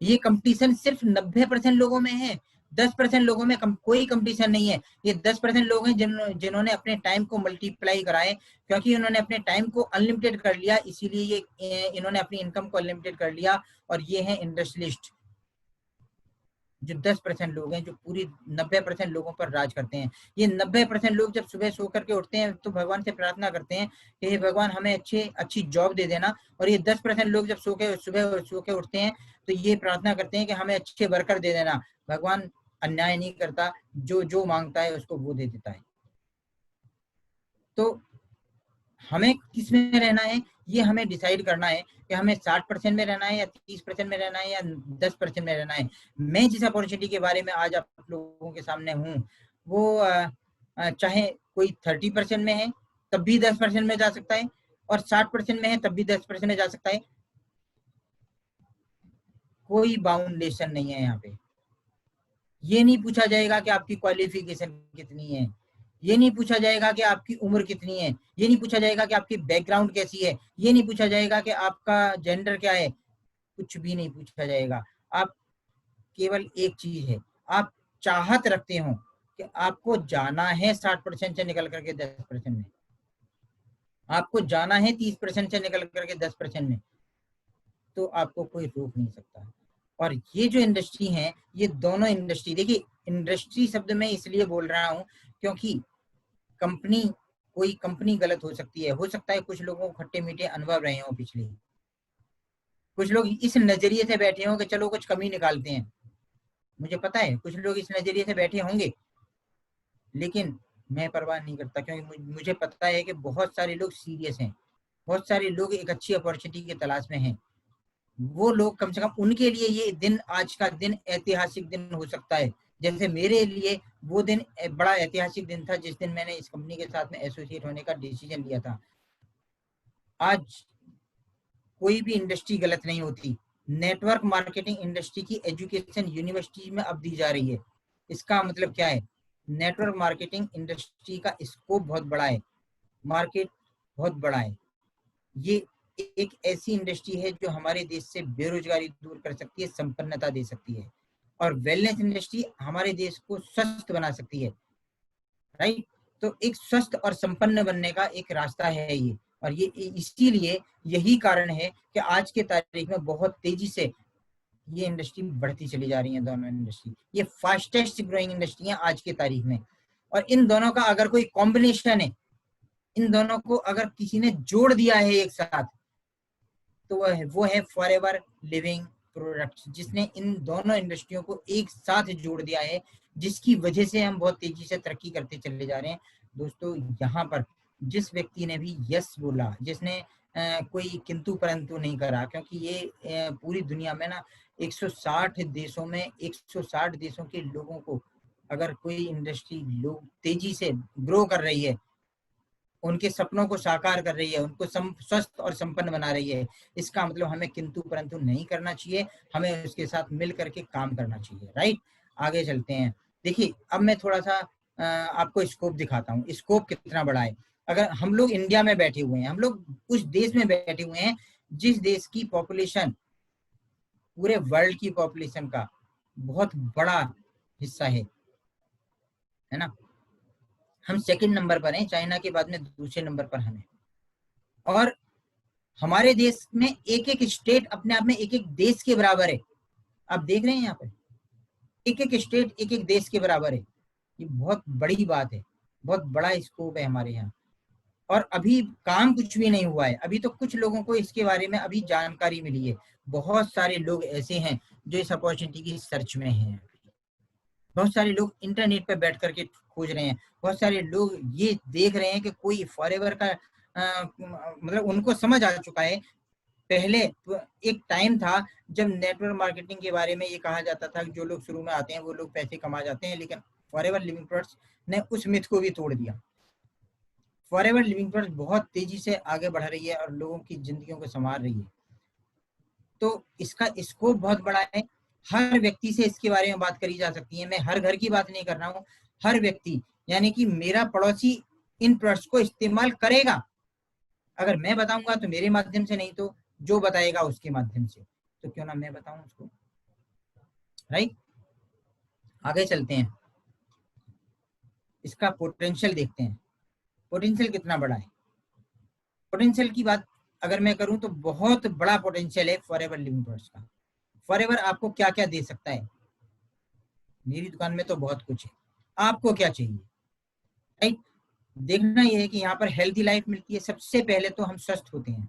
ये कंपटीशन सिर्फ 90% लोगों में है, 10% लोगों में कोई कंपटीशन नहीं है। ये 10% लोग हैं जिन्होंने अपने टाइम को मल्टीप्लाई कराए, क्योंकि उन्होंने अपने टाइम को अनलिमिटेड कर लिया, इसीलिए ये इन्होंने अपनी इनकम को अनलिमिटेड कर लिया, और ये है इंडस्ट्रियलिस्ट, जो 10% लोग हैं जो पूरी 90% लोगों पर राज करते हैं। ये 90% लोग जब सुबह सो करके उठते हैं तो भगवान से प्रार्थना करते हैं कि हे भगवान हमें अच्छी जॉब दे देना, और ये 10% लोग जब सुबह सो के उठते हैं तो ये प्रार्थना करते हैं कि हमें अच्छे वर्कर दे देना। भगवान अन्याय नहीं करता, जो जो मांगता है उसको वो दे देता है। तो हमें किस में रहना है, ये हमें डिसाइड करना है कि हमें 60% में रहना है या 30% में रहना है या 10% में रहना है। मैं जिस अपॉर्चुनिटी के बारे में आज आप लोगों के सामने हूँ, वो चाहे कोई 30% में है तब भी 10% में जा सकता है, और 60% में है तब भी 10% में जा सकता है। कोई बाउंडेशन नहीं है यहाँ पे। ये नहीं पूछा जाएगा कि आपकी क्वालिफिकेशन कितनी है, ये नहीं पूछा जाएगा कि आपकी उम्र कितनी है, ये नहीं पूछा जाएगा कि आपकी बैकग्राउंड कैसी है, ये नहीं पूछा जाएगा कि आपका जेंडर क्या है, कुछ भी नहीं पूछा जाएगा। आप केवल एक चीज है, आप चाहत रखते हो कि आपको जाना है 60% से निकल करके 10% में, आपको जाना है 30% से निकल करके 10% में, तो आपको कोई रोक नहीं सकता। और ये जो इंडस्ट्री है, ये दोनों इंडस्ट्री, देखिए इंडस्ट्री शब्द में इसलिए बोल रहा हूँ क्योंकि कंपनी, कोई कंपनी गलत हो सकती है, हो सकता है कुछ लोगों को खट्टे मीठे अनुभव रहे हो पिछले, कुछ लोग इस नजरिए से बैठे हो कि चलो कुछ कमी निकालते हैं, मुझे पता है कुछ लोग इस नजरिए से बैठे होंगे, लेकिन मैं परवाह नहीं करता, क्योंकि मुझे पता है कि बहुत सारे लोग सीरियस हैं, बहुत सारे लोग एक अच्छी अपॉर्चुनिटी की तलाश में हैं। वो लोग कम से कम, उनके लिए ये दिन, आज का दिन ऐतिहासिक दिन हो सकता है, जैसे मेरे लिए वो दिन बड़ा ऐतिहासिक दिन था जिस दिन मैंने इस कंपनी के साथ में एसोसिएट होने का डिसीजन लिया था। आज कोई भी इंडस्ट्री गलत नहीं होती, नेटवर्क मार्केटिंग इंडस्ट्री की एजुकेशन यूनिवर्सिटी में अब दी जा रही है। इसका मतलब क्या है, नेटवर्क मार्केटिंग इंडस्ट्री का स्कोप बहुत बड़ा है, मार्केट बहुत बड़ा है। ये एक ऐसी इंडस्ट्री है जो हमारे देश से बेरोजगारी दूर कर सकती है, संपन्नता दे सकती है, और वेलनेस इंडस्ट्री हमारे देश को स्वस्थ बना सकती है, राइट। तो एक स्वस्थ और संपन्न बनने का एक रास्ता है ये, और ये इसीलिए यही कारण है कि आज के तारीख में बहुत तेजी से ये इंडस्ट्री बढ़ती चली जा रही है। दोनों इंडस्ट्री ये फास्टेस्ट ग्रोइंग इंडस्ट्री है आज के तारीख में, और इन दोनों का अगर कोई कॉम्बिनेशन है, इन दोनों को अगर किसी ने जोड़ दिया है एक साथ, तो वो है फॉर एवर लिविंग प्रोडक्ट्स, जिसने इन दोनों इंडस्ट्रियों को एक साथ जोड़ दिया है, जिसकी वजह से हम बहुत तेजी से तरक्की करते चले जा रहे हैं। दोस्तों, यहाँ पर जिस व्यक्ति ने भी यस बोला, जिसने कोई किंतु परंतु नहीं करा, क्योंकि ये पूरी दुनिया में ना 160 देशों में 160 देशों के लोगों को अगर कोई इंडस्ट्री लोग तेजी से ग्रो कर रही है, उनके सपनों को साकार कर रही है, उनको स्वस्थ और संपन्न बना रही है, इसका मतलब हमें किंतु परंतु नहीं करना चाहिए, हमें उसके साथ मिल करके काम करना चाहिए। राइट, आगे चलते हैं। देखिए, अब मैं थोड़ा सा आपको स्कोप दिखाता हूँ, स्कोप कितना बड़ा है। अगर हम लोग इंडिया में बैठे हुए हैं, हम लोग उस देश में बैठे हुए हैं जिस देश की पॉपुलेशन पूरे वर्ल्ड की पॉपुलेशन का बहुत बड़ा हिस्सा है ना। हम सेकंड नंबर पर हैं, चाइना के बाद में दूसरे नंबर पर हमें। और हमारे देश में एक एक स्टेट अपने आप में एक एक देश के बराबर है। आप देख रहे हैं यहाँ पर एक एक स्टेट एक एक देश के बराबर है। ये बहुत बड़ी बात है, बहुत बड़ा स्कोप है हमारे यहाँ। और अभी काम कुछ भी नहीं हुआ है, अभी तो कुछ लोगों को इसके बारे में अभी जानकारी मिली है। बहुत सारे लोग ऐसे हैं जो इस अपॉर्चुनिटी की सर्च में हैं। बहुत सारे लोग इंटरनेट पर बैठ करके खोज रहे हैं, बहुत सारे लोग ये देख रहे हैं कि कोई फॉरएवर का मतलब उनको समझ आ चुका है। पहले एक टाइम था जब नेटवर्क मार्केटिंग के बारे में ये कहा जाता था कि जो लोग शुरू में आते हैं वो लोग पैसे कमा जाते हैं, लेकिन फॉरएवर लिविंग प्रोडक्ट्स ने उस मिथ को भी तोड़ दिया। फॉरएवर लिविंग प्रोडक्ट्स बहुत तेजी से आगे बढ़ रही है और लोगों की जिंदगियों को संवार रही है। तो इसका स्कोप बहुत बड़ा है, हर व्यक्ति से इसके बारे में बात करी जा सकती है। मैं हर घर की बात नहीं कर रहा हूँ, हर व्यक्ति, यानी कि मेरा पड़ोसी इन प्रोडक्ट्स को इस्तेमाल करेगा। अगर मैं बताऊंगा तो मेरे माध्यम से, नहीं तो जो बताएगा उसके माध्यम से, तो क्यों ना मैं बताऊं उसको। राइट, आगे चलते हैं, इसका पोटेंशियल देखते हैं। पोटेंशियल कितना बड़ा है। पोटेंशियल की बात अगर मैं करूं तो बहुत बड़ा पोटेंशियल है फॉरएवर लिविंग प्रोडक्ट्स का। फॉरएवर आपको क्या क्या दे सकता है। मेरी दुकान में तो बहुत कुछ है, आपको क्या चाहिए। राइट, देखना यह है कि यहाँ पर हेल्थी लाइफ मिलती है। सबसे पहले तो हम स्वस्थ होते हैं।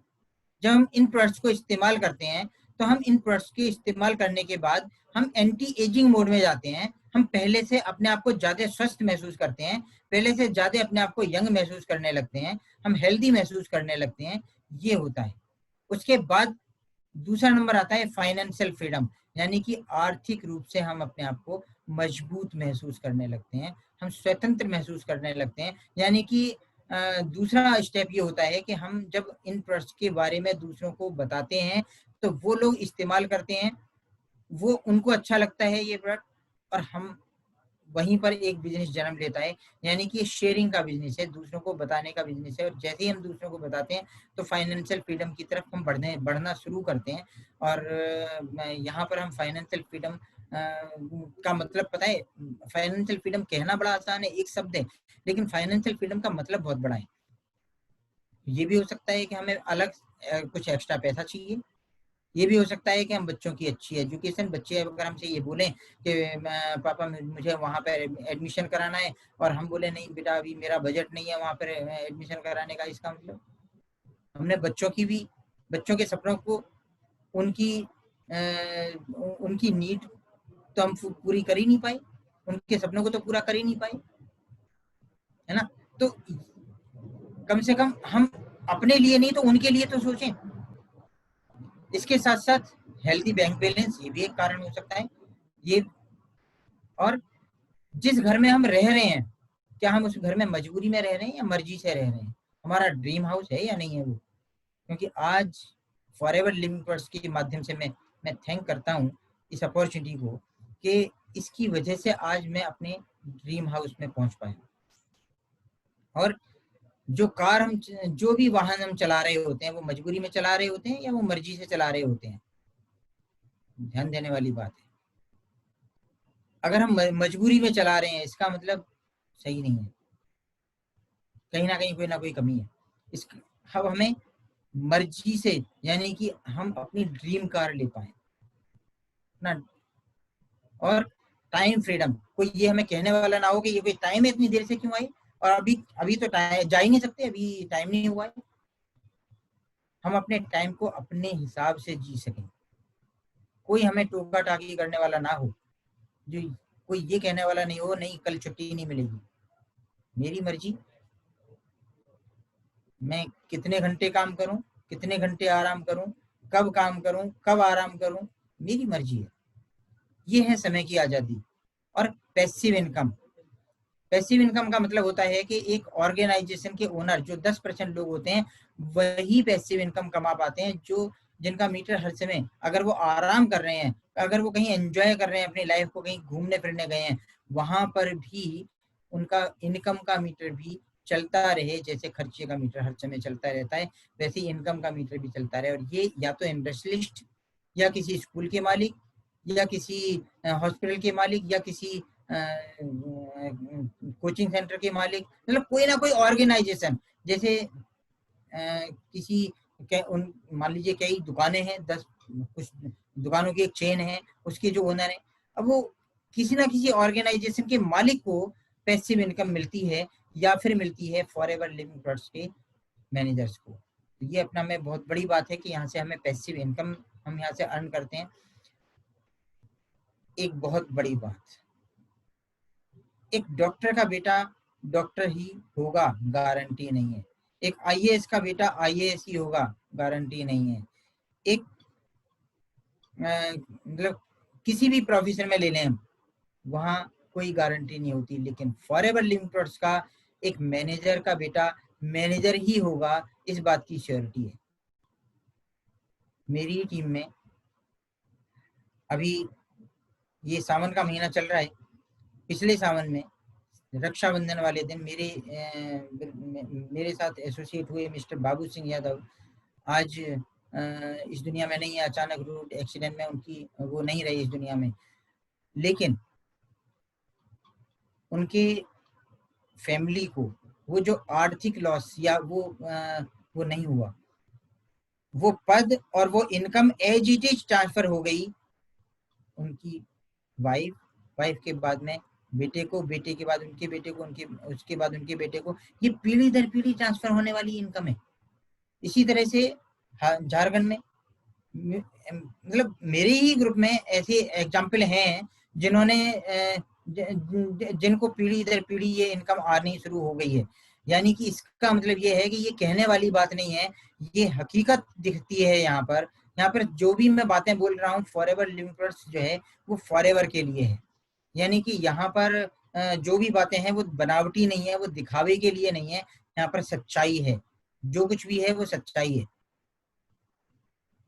जब हम इन प्रोडक्ट्स को इस्तेमाल करते हैं तो हम इन प्रोडक्ट्स के इस्तेमाल करने के बाद हम एंटी एजिंग मोड में जाते हैं। हम पहले से अपने आप को ज्यादा स्वस्थ महसूस करते हैं, पहले से ज्यादा अपने आप को यंग महसूस करने लगते हैं, हम हेल्दी महसूस करने लगते हैं। ये होता है। उसके बाद दूसरा नंबर आता है फाइनेंशियल फ्रीडम, यानी कि आर्थिक रूप से हम अपने आप को मजबूत महसूस करने लगते हैं, हम स्वतंत्र महसूस करने लगते हैं। यानी कि दूसरा स्टेप ये होता है कि हम जब इन प्रोडक्ट्स के बारे में दूसरों को बताते हैं तो वो लोग इस्तेमाल करते हैं, वो उनको अच्छा लगता है ये प्रोडक्ट, और हम वहीं पर एक बिजनेस जन्म लेता है, यानी कि शेयरिंग का बिजनेस है, दूसरों को बताने का बिजनेस है। और जैसे ही हम दूसरों को बताते हैं तो फाइनेंशियल फ्रीडम की तरफ हम बढ़ना शुरू करते हैं। और यहाँ पर हम फाइनेंशियल फ्रीडम का मतलब पता है, फाइनेंशियल फ्रीडम कहना बड़ा आसान है, एक शब्द है, लेकिन फाइनेंशियल फ्रीडम का मतलब बहुत बड़ा है। ये भी हो सकता है कि हमें अलग कुछ एक्स्ट्रा पैसा चाहिए, ये भी हो सकता है कि हम बच्चों की अच्छी एजुकेशन, बच्चे अगर हमसे ये बोलें कि पापा मुझे वहाँ पर एडमिशन कराना है, और हम बोले नहीं बेटा अभी मेरा बजट नहीं है वहाँ पर एडमिशन कराने का, इसका मतलब हमने बच्चों के सपनों को, उनकी उनकी नीड तो हम पूरी कर ही नहीं पाए, उनके सपनों को तो पूरा कर ही नहीं पाए, है ना। तो कम से कम हम अपने लिए नहीं तो उनके लिए तो सोचें। इसके साथ साथ हेल्दी बैंक बैलेंस, ये भी एक कारण हो सकता है। ये, और जिस घर में हम रह रहे हैं, क्या हम उस घर में मजबूरी में रह रहे हैं या मर्जी से रह रहे हैं, हमारा ड्रीम हाउस है या नहीं है वो। क्योंकि आज फॉरएवर लिविंग प्रोडक्ट्स के माध्यम से मैं थैंक करता हूँ इस अपॉर्चुनिटी को, कि इसकी वजह से आज मैं अपने ड्रीम हाउस में पहुंच पाया। और जो भी वाहन हम चला रहे होते हैं वो मजबूरी में चला रहे होते हैं या वो मर्जी से चला रहे होते हैं, ध्यान देने वाली बात है। अगर हम मजबूरी में चला रहे हैं इसका मतलब सही नहीं है, कहीं ना कोई कमी है। इस अब हमें मर्जी से, यानी कि हम अपनी ड्रीम कार ले पाए ना। और टाइम फ्रीडम, कोई ये हमें कहने वाला ना हो कि ये कोई टाइम है इतनी देर से क्यों आई, और अभी अभी तो टाइम जा ही नहीं सकते, अभी टाइम नहीं हुआ है। हम अपने टाइम को अपने हिसाब से जी सकें। कोई हमें टोका टाकी करने वाला ना हो, जो कोई ये कहने वाला नहीं हो नहीं कल छुट्टी नहीं मिलेगी, मेरी मर्जी, मैं कितने घंटे काम करूं, कितने घंटे आराम करूं, कब काम करूं, कब आराम करूं, मेरी मर्जी है। ये है समय की आजादी। और पैसिव इनकम, पैसिव इनकम का मतलब होता है कि एक ऑर्गेनाइजेशन के ओनर जो 10% लोग होते हैं वही पैसिव इनकम कमा पाते हैं, जो जिनका मीटर हर समय, अगर वो आराम कर रहे हैं, अगर वो कहीं एंजॉय कर रहे हैं अपनी लाइफ को, कहीं घूमने फिरने गए हैं, वहां पर भी उनका इनकम का मीटर भी चलता रहे, जैसे खर्चे का मीटर हर समय चलता रहता है वैसे ही इनकम का मीटर भी चलता रहे। और ये या तो इंडस्ट्रियलिस्ट या किसी स्कूल के मालिक या किसी हॉस्पिटल के मालिक या किसी कोचिंग सेंटर के मालिक, मतलब कोई ना कोई ऑर्गेनाइजेशन, जैसे किसी मान लीजिए कई दुकानें हैं, 10 कुछ दुकानों की एक चेन है, उसके जो ओनर है, अब वो किसी ना किसी ऑर्गेनाइजेशन के मालिक को पैसिव इनकम मिलती है या फिर मिलती है फॉरएवर लिविंग प्लॉट्स के मैनेजर्स को। तो ये अपना में बहुत बड़ी बात है कि यहाँ से हमें पैसिव इनकम हम यहाँ से अर्न करते हैं। एक बहुत बड़ी बात, एक डॉक्टर का बेटा डॉक्टर ही होगा गारंटी नहीं है, एक आईएएस का बेटा आईएएस ही होगा गारंटी नहीं है, एक मतलब किसी भी प्रोफेशन में ले लें हम, वहां कोई गारंटी नहीं होती, लेकिन फॉरएवर लिविंग प्लॉट्स का एक मैनेजर का बेटा मैनेजर ही होगा, इस बात की श्योरिटी है। मेरी टीम में अभी ये सावन का महीना चल रहा है, पिछले सावन में रक्षाबंधन वाले दिन मेरे साथ एसोसिएट हुए मिस्टर बाबू सिंह यादव, आज इस दुनिया में नहीं है, अचानक रोड एक्सीडेंट में उनकी वो नहीं रही इस दुनिया में, लेकिन उनके फैमिली को वो जो आर्थिक लॉस या वो नहीं हुआ, वो पद और वो income as it is transfer हो गई उनकी वाइफ के बाद में बेटे को, बेटे के बाद उनके बेटे को, उनके उसके बाद उनके बेटे को, ये पीढ़ी दर पीढ़ी ट्रांसफर होने वाली इनकम है। इसी तरह से झारखंड में मतलब मेरे ही ग्रुप में ऐसे एग्जाम्पल हैं जिन्होंने जिनको पीढ़ी दर पीढ़ी ये इनकम आनी शुरू हो गई है। यानी कि इसका मतलब ये है कि ये कहने वाली बात नहीं है, ये हकीकत दिखती है। यहाँ पर जो भी मैं बातें बोल रहा हूँ फॉरएवर लिविंग प्लॉट्स जो है वो फॉरएवर के लिए है। यानी कि यहाँ पर जो भी बातें हैं वो बनावटी नहीं है, वो दिखावे के लिए नहीं है, यहाँ पर सच्चाई है, जो कुछ भी है वो सच्चाई है।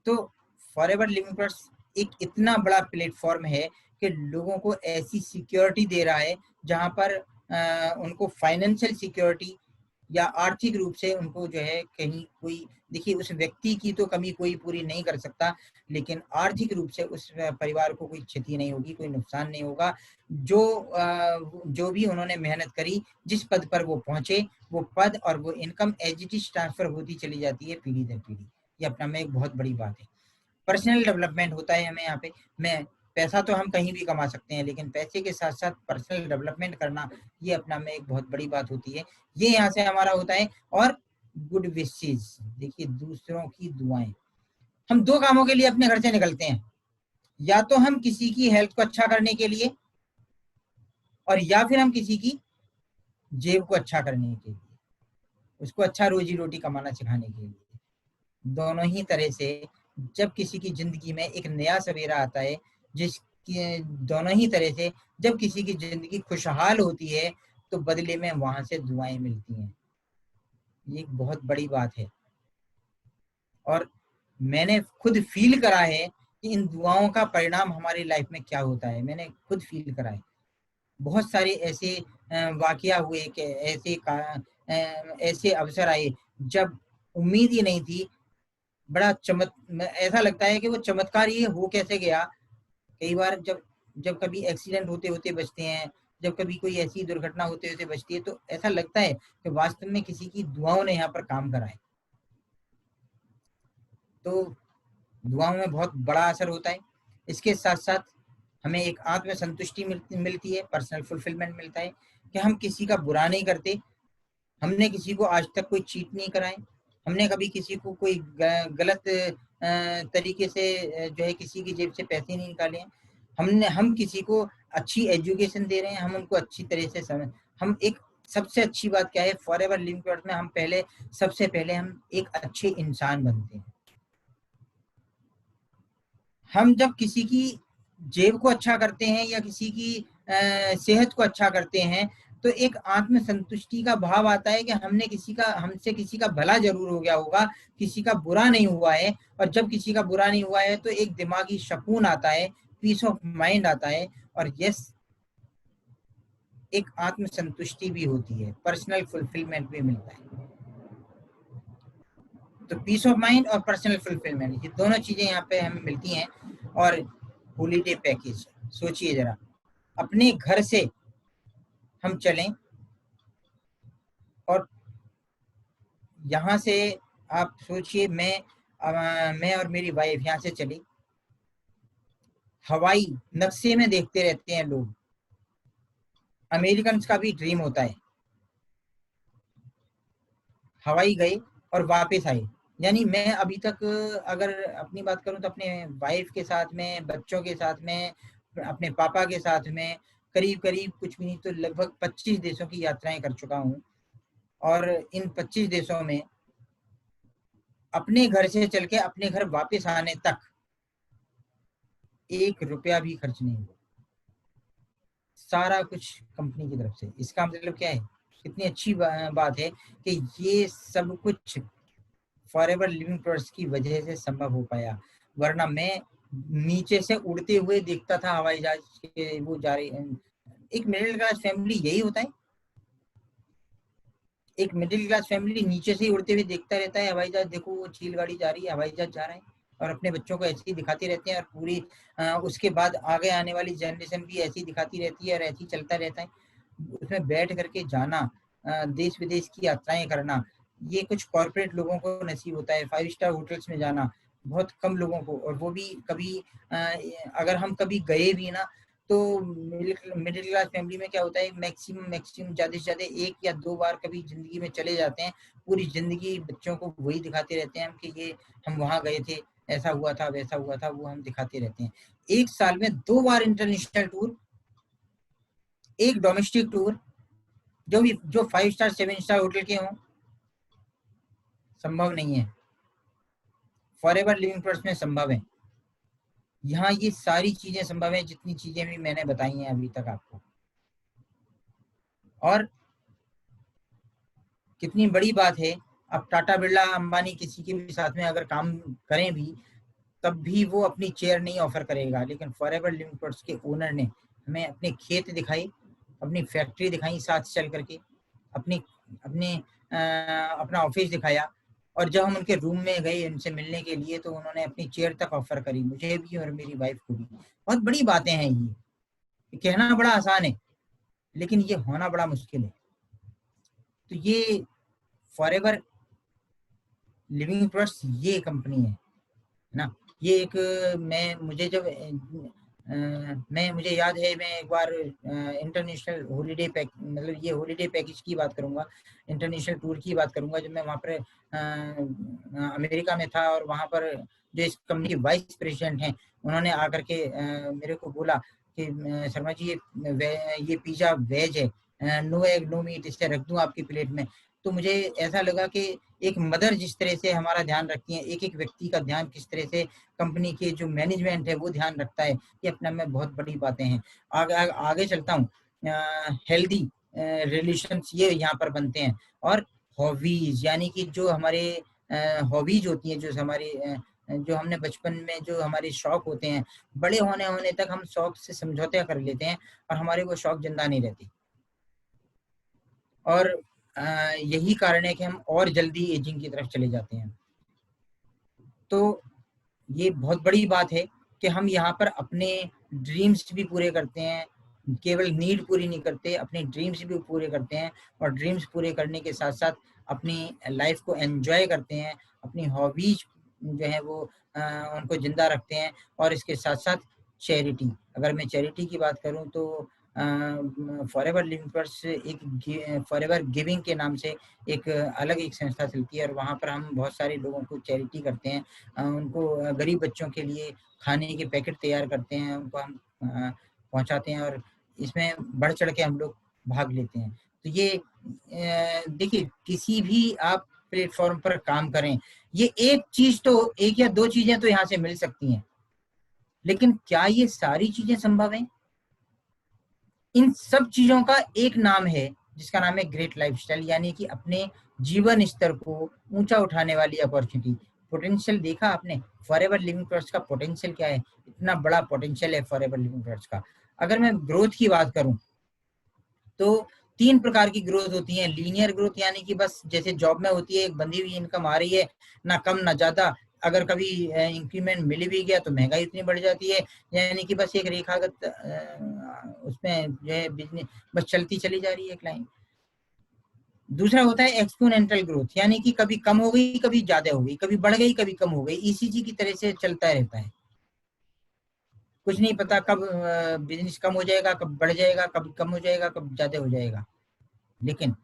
तो फॉरएवर लिविंग प्लॉट्स एक इतना बड़ा प्लेटफॉर्म है कि लोगों को ऐसी सिक्योरिटी दे रहा है जहां पर उनको फाइनेंशियल सिक्योरिटी या आर्थिक रूप से उनको जो है कहीं कोई, देखिए उस व्यक्ति की तो कमी कोई पूरी नहीं कर सकता, लेकिन आर्थिक रूप से उस परिवार को कोई क्षति नहीं होगी, कोई नुकसान नहीं होगा। जो भी उन्होंने मेहनत करी, जिस पद पर वो पहुंचे, वो पद और वो income as it is transfer होती चली जाती है पीढ़ी दर पीढ़ी। ये अपना में एक बहुत बड़ी बात है। पर्सनल डेवलपमेंट होता है हमें यहाँ पे। मैं पैसा तो हम कहीं भी कमा सकते हैं, लेकिन पैसे के साथ साथ पर्सनल डेवलपमेंट करना ये अपना में एक बहुत बड़ी बात होती है। ये यहाँ से हमारा होता है। और गुड विशेज, देखिए दूसरों की दुआएं, हम दो कामों के लिए अपने घर से निकलते हैं, या तो हम किसी की हेल्थ को अच्छा करने के लिए और या फिर हम किसी की जेब को अच्छा करने के लिए, उसको अच्छा रोजी रोटी कमाना सिखाने के लिए। दोनों ही तरह से जब किसी की जिंदगी में एक नया सवेरा आता है, जिसकी दोनों ही तरह से जब किसी की जिंदगी खुशहाल होती है तो बदले में वहां से दुआएं मिलती हैं। ये एक बहुत बड़ी बात है और मैंने खुद फील करा है कि इन दुआओं का परिणाम हमारी लाइफ में क्या होता है। मैंने खुद फील करा है। बहुत सारे ऐसे वाकया हुए कि ऐसे अवसर आए जब उम्मीद ही नहीं थी। बड़ा ऐसा लगता है कि वो चमत्कार ये हो कैसे गया। कई बार जब जब कभी एक्सीडेंट होते होते बचते हैं, जब कभी कोई ऐसी दुर्घटना होते होते बचती है, तो ऐसा लगता है कि वास्तव में किसी की दुआओं ने यहाँ पर काम करा है। तो दुआओं में बहुत बड़ा असर होता है। इसके साथ साथ हमें एक आत्म संतुष्टि मिलती है, पर्सनल फुलफिलमेंट मिलता है कि हम किसी का बुरा नहीं करते, हमने किसी को आज तक कोई चीट नहीं कराए, हमने कभी किसी को कोई गलत तरीके से जो है किसी की जेब से पैसे नहीं निकाले हैं। हम किसी को अच्छी एजुकेशन दे रहे हैं, हम उनको अच्छी तरह से हम एक सबसे अच्छी बात क्या है, फॉरएवर लिविंग प्रोडक्ट में हम सबसे पहले हम एक अच्छे इंसान बनते हैं। हम जब किसी की जेब को अच्छा करते हैं या किसी की सेहत को अच्छा करते हैं, तो एक आत्म संतुष्टि का भाव आता है कि हमसे किसी का भला जरूर हो गया होगा, किसी का बुरा नहीं हुआ है। और जब किसी का बुरा नहीं हुआ है तो एक दिमागी सुकून आता है, पीस ऑफ माइंड आता है, और यस, एक आत्म संतुष्टि भी होती है, पर्सनल फुलफिलमेंट भी मिलता है। तो पीस ऑफ माइंड और पर्सनल फुलफिलमेंट, ये दोनों चीजें यहाँ पे हमें मिलती हैं। और हॉलीडे पैकेज, सोचिए जरा, अपने घर से हम चलें और यहाँ से आप सोचिए, मैं और मेरी वाइफ यहाँ से चली, हवाई नक्शे में देखते रहते हैं लोग, अमेरिकन का भी ड्रीम होता है, हवाई गए और वापस आए। यानी मैं अभी तक अगर अपनी बात करूं तो अपने वाइफ के साथ में, बच्चों के साथ में, अपने पापा के साथ में करीब करीब कुछ भी नहीं तो लगभग 25 देशों की यात्राएं कर चुका हूं। और इन 25 देशों में अपने घर से चल के अपने घर वापस आने तक 1 रुपया भी खर्च नहीं हुआ, सारा कुछ कंपनी की तरफ से। इसका मतलब क्या है, कितनी अच्छी बात है कि ये सब कुछ फॉरएवर लिविंग प्रोडक्ट्स की वजह से संभव हो पाया। वरना मैं नीचे से उड़ते हुए देखता था हवाई जहाज के वो जा रही। एक मिडिल क्लास फैमिली यही होता है, एक मिडिल क्लास फैमिली नीचे से ही उड़ते हुए देखता रहता है हवाई जहाज, देखो वो चील गाड़ी जा रही है, हवाई जहाज जा रहा है, और अपने बच्चों को ऐसे ही दिखाते रहते हैं। और पूरी उसके बाद आगे आने वाली जनरेशन भी ऐसी दिखाती रहती है और ऐसे ही चलता रहता है। उसमें बैठ करके जाना, देश विदेश की यात्राएं करना, ये कुछ कॉर्पोरेट लोगों को नसीब होता है। 5 स्टार होटल्स में जाना बहुत कम लोगों को, और वो भी कभी अगर हम कभी गए भी ना, तो मिडिल क्लास फैमिली में क्या होता है, मैक्सिमम ज्यादा से ज्यादा 1 या 2 बार कभी जिंदगी में चले जाते हैं। पूरी जिंदगी बच्चों को वही दिखाते रहते हैं कि ये हम वहां गए थे, ऐसा हुआ था, वैसा हुआ था, वो हम दिखाते रहते हैं। 1 साल में 2 बार इंटरनेशनल टूर, 1 डोमेस्टिक टूर, जो 5 स्टार 7 स्टार होटल के हों, संभव नहीं है। फॉरएवर लिविंग प्रोडक्ट्स में संभव है। यहाँ ये सारी चीजें संभव है जितनी चीजें भी मैंने बताई हैं अभी तक आपको। और कितनी बड़ी बात है, अब टाटा बिरला अंबानी किसी के भी साथ में अगर काम करें भी, तब भी वो अपनी चेयर नहीं ऑफर करेगा। लेकिन फॉरएवर लिविंग प्रोडक्ट्स के ओनर ने हमें अपने खेत दिखाई, अपनी फैक्ट्री दिखाई साथ चल करके, अपनी अपने अपना ऑफिस दिखाया। और जब हम उनके रूम में गए उनसे मिलने के लिए, तो उन्होंने अपनी चेयर तक ऑफर करी, मुझे भी और मेरी वाइफ को भी। बहुत बड़ी बातें हैं ये कहना बड़ा आसान है, लेकिन ये होना बड़ा मुश्किल है। तो ये फॉरएवर लिविंग प्रोडक्ट्स ये कंपनी है ना। ये एक मुझे याद है, मैं एक बार इंटरनेशनल हॉलीडे पैक, मतलब ये हॉलीडे पैकेज की बात करूंगा, इंटरनेशनल टूर की बात करूंगा। जब मैं वहाँ पर अमेरिका में था, और वहाँ पर जो इस कंपनी के वाइस प्रेसिडेंट हैं, उन्होंने आकर के मेरे को बोला कि शर्मा जी ये पिज्जा वेज है, नो एग नो मीट, इससे रख दूं आपकी प्लेट में। तो मुझे ऐसा लगा कि एक मदर जिस तरह से हमारा ध्यान रखती है, एक एक व्यक्ति का ध्यान किस तरह से कंपनी के जो मैनेजमेंट है वो ध्यान रखता है, ये अपने में बहुत बड़ी बातें हैं। आगे चलता हूँ। हेल्दी रिलेशंस ये यहाँ पर बनते हैं। और हॉबीज, यानी कि जो हमारे हॉबीज होती हैं, जो हमने बचपन में जो हमारे शौक होते हैं, बड़े होने तक हम शौक से समझौते कर लेते हैं, और हमारे वो शौक जिंदा नहीं रहते। और यही कारण है कि हम और जल्दी एजिंग की तरफ चले जाते हैं। तो ये बहुत बड़ी बात है कि हम यहाँ पर अपने ड्रीम्स भी पूरे करते हैं, केवल नीड पूरी नहीं करते, अपने ड्रीम्स भी पूरे करते हैं। और ड्रीम्स पूरे करने के साथ साथ अपनी लाइफ को एंजॉय करते हैं, अपनी हॉबीज जो है वो उनको जिंदा रखते हैं। और इसके साथ साथ चैरिटी, अगर मैं चैरिटी की बात करूं तो फॉरएवर लिविंग ट्रस्ट एक फॉरएवर गिविंग के नाम से एक अलग एक संस्था चलती है और वहाँ पर हम बहुत सारे लोगों को चैरिटी करते हैं, उनको गरीब बच्चों के लिए खाने के पैकेट तैयार करते हैं, उनको हम पहुँचाते हैं और इसमें बढ़ चढ़ के हम लोग भाग लेते हैं। तो ये देखिए, किसी भी आप प्लेटफॉर्म पर काम करें, ये एक चीज तो, एक या दो चीजें तो यहाँ से मिल सकती हैं, लेकिन क्या ये सारी चीजें संभव हैं? इन सब चीजों का एक नाम है जिसका नाम है ग्रेट लाइफस्टाइल, यानी कि अपने जीवन स्तर को ऊंचा उठाने वाली अपॉर्चुनिटी। पोटेंशियल देखा आपने फॉरएवर लिविंग ट्रस्ट का? पोटेंशियल क्या है? इतना बड़ा पोटेंशियल है फॉरएवर लिविंग ट्रस्ट का। अगर मैं ग्रोथ की बात करूं तो 3 प्रकार की ग्रोथ होती है। लीनियर ग्रोथ, यानी कि बस जैसे जॉब में होती है, एक बंधी हुई इनकम आ रही है, ना कम ना ज्यादा, अगर कभी इंक्रीमेंट मिल भी गया तो महंगाई इतनी बढ़ जाती है, यानी कि बस एक रेखागत उसमें जो है बिजनेस बस चलती चली जा रही है लाइन। दूसरा होता है एक्सपोनेंशियल ग्रोथ, यानी कि कभी कम हो गई, कभी ज्यादा हो गई, कभी बढ़ गई, कभी कम हो गई, ईसीजी की तरह से चलता रहता है। कुछ नहीं पता कब बिजनेस कम हो जाएगा, कब बढ़ जाएगा, कब कम हो जाएगा, कब ज्यादा हो जाएगा। लेकिन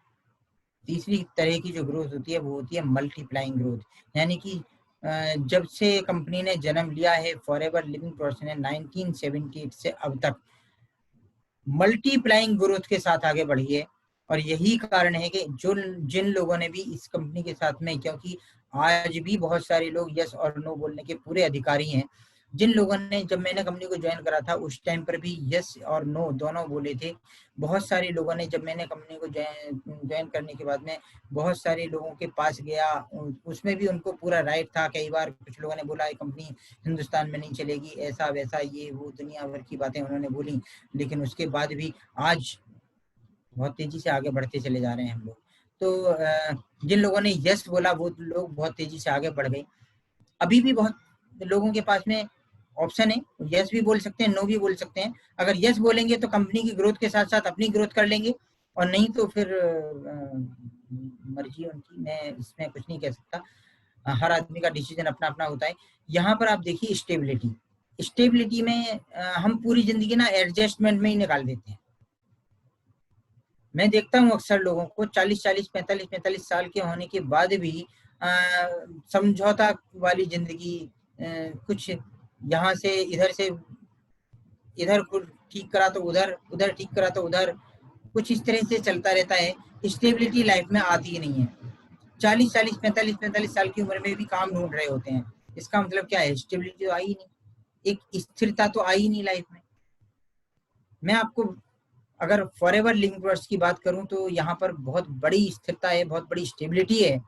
तीसरी तरह की जो ग्रोथ होती है वो होती है मल्टीप्लाइंग ग्रोथ, यानी कि जब से कंपनी ने जन्म लिया है फॉरएवर लिविंग ट्रस्ट ने 1978 से अब तक मल्टीप्लाइंग ग्रोथ के साथ आगे बढ़ी है। और यही कारण है कि जो जिन लोगों ने भी इस कंपनी के साथ में, क्योंकि आज भी बहुत सारे लोग यस और नो बोलने के पूरे अधिकारी हैं, जिन लोगों ने, जब मैंने कंपनी को ज्वाइन करा था उस टाइम पर भी यस और नो दोनों बोले थे। बहुत सारे लोगों ने, जब मैंने कंपनी को ज्वाइन करने के बाद में बहुत सारे लोगों के पास गया, उसमें भी उनको पूरा राइट था। कई बार कुछ लोगों ने बोला कंपनी हिंदुस्तान में नहीं चलेगी, ऐसा वैसा, ये वो दुनिया भर की बातें उन्होंने बोली, लेकिन उसके बाद भी आज बहुत तेजी से आगे बढ़ते चले जा रहे हैं हम लोग। तो जिन लोगों ने यस बोला वो लोग बहुत तेजी से आगे बढ़ गए। अभी भी बहुत लोगों के पास में ऑप्शन है, यस भी बोल सकते हैं, नो भी बोल सकते हैं। अगर यस बोलेंगे तो कंपनी की ग्रोथ के साथ साथ अपनी ग्रोथ कर लेंगे, और नहीं तो फिर मर्जी उनकी, मैं इसमें कुछ नहीं कह सकता। हर आदमी का डिसीजन अपना अपना होता है। यहाँ पर आप देखिए स्टेबिलिटी, स्टेबिलिटी में हम पूरी जिंदगी ना एडजस्टमेंट में ही निकाल देते हैं। मैं देखता हूँ अक्सर लोगों को 40-40, 45-45 साल के होने के बाद भी समझौता वाली जिंदगी, कुछ यहाँ से इधर ठीक करा तो उधर, उधर ठीक करा तो उधर, कुछ इस तरह से चलता रहता है। स्टेबिलिटी लाइफ में आती ही नहीं है। 40-40, 45-45 साल की उम्र में भी काम ढूंढ रहे होते हैं। इसका मतलब क्या है? स्टेबिलिटी तो आई ही नहीं, एक स्थिरता तो आई ही नहीं लाइफ में। मैं आपको अगर फॉरएवर लिविंग ट्रस्ट की बात करूं तो यहाँ पर बहुत बड़ी स्थिरता है, बहुत बड़ी स्टेबिलिटी है।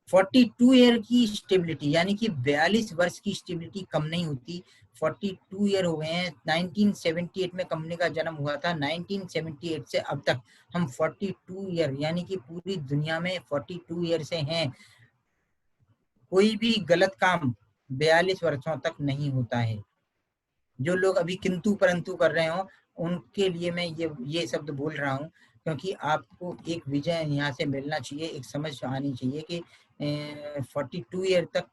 42 ईयर की स्टेबिलिटी, यानी कि 42 वर्ष की स्टेबिलिटी कम नहीं होती। 42 ईयर हो गए हैं। 1978 में कंपनी का जन्म हुआ था, 1978 से अब तक हम 42 ईयर, यानी कि पूरी दुनिया में 42 ईयर से हैं। कोई भी गलत काम 42 वर्षों तक नहीं होता है। जो लोग अभी किंतु परंतु कर रहे हो उनके लिए मैं ये शब्द बोल रहा हूँ, क्योंकि आपको एक विजय यहाँ से मिलना चाहिए, एक समझ आनी चाहिए कि 42 ईयर तक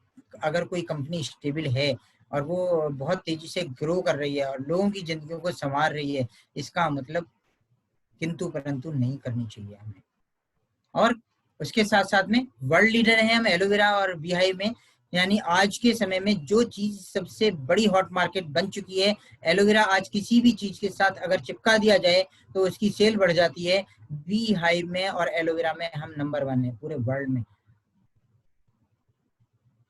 अगर कोई कंपनी स्टेबल है और वो बहुत तेजी से ग्रो कर रही है और लोगों की जिंदगियों को संवार रही है, इसका मतलब किंतु परंतु नहीं करनी चाहिए हमें। और उसके साथ साथ में वर्ल्ड लीडर हैं हम एलोवेरा और बीहाइव में, यानी आज के समय में जो चीज सबसे बड़ी हॉट मार्केट बन चुकी है, एलोवेरा आज किसी भी चीज के साथ अगर चिपका दिया जाए तो उसकी सेल बढ़ जाती है। बीहाइव में और एलोवेरा में हम नंबर 1 है पूरे वर्ल्ड में,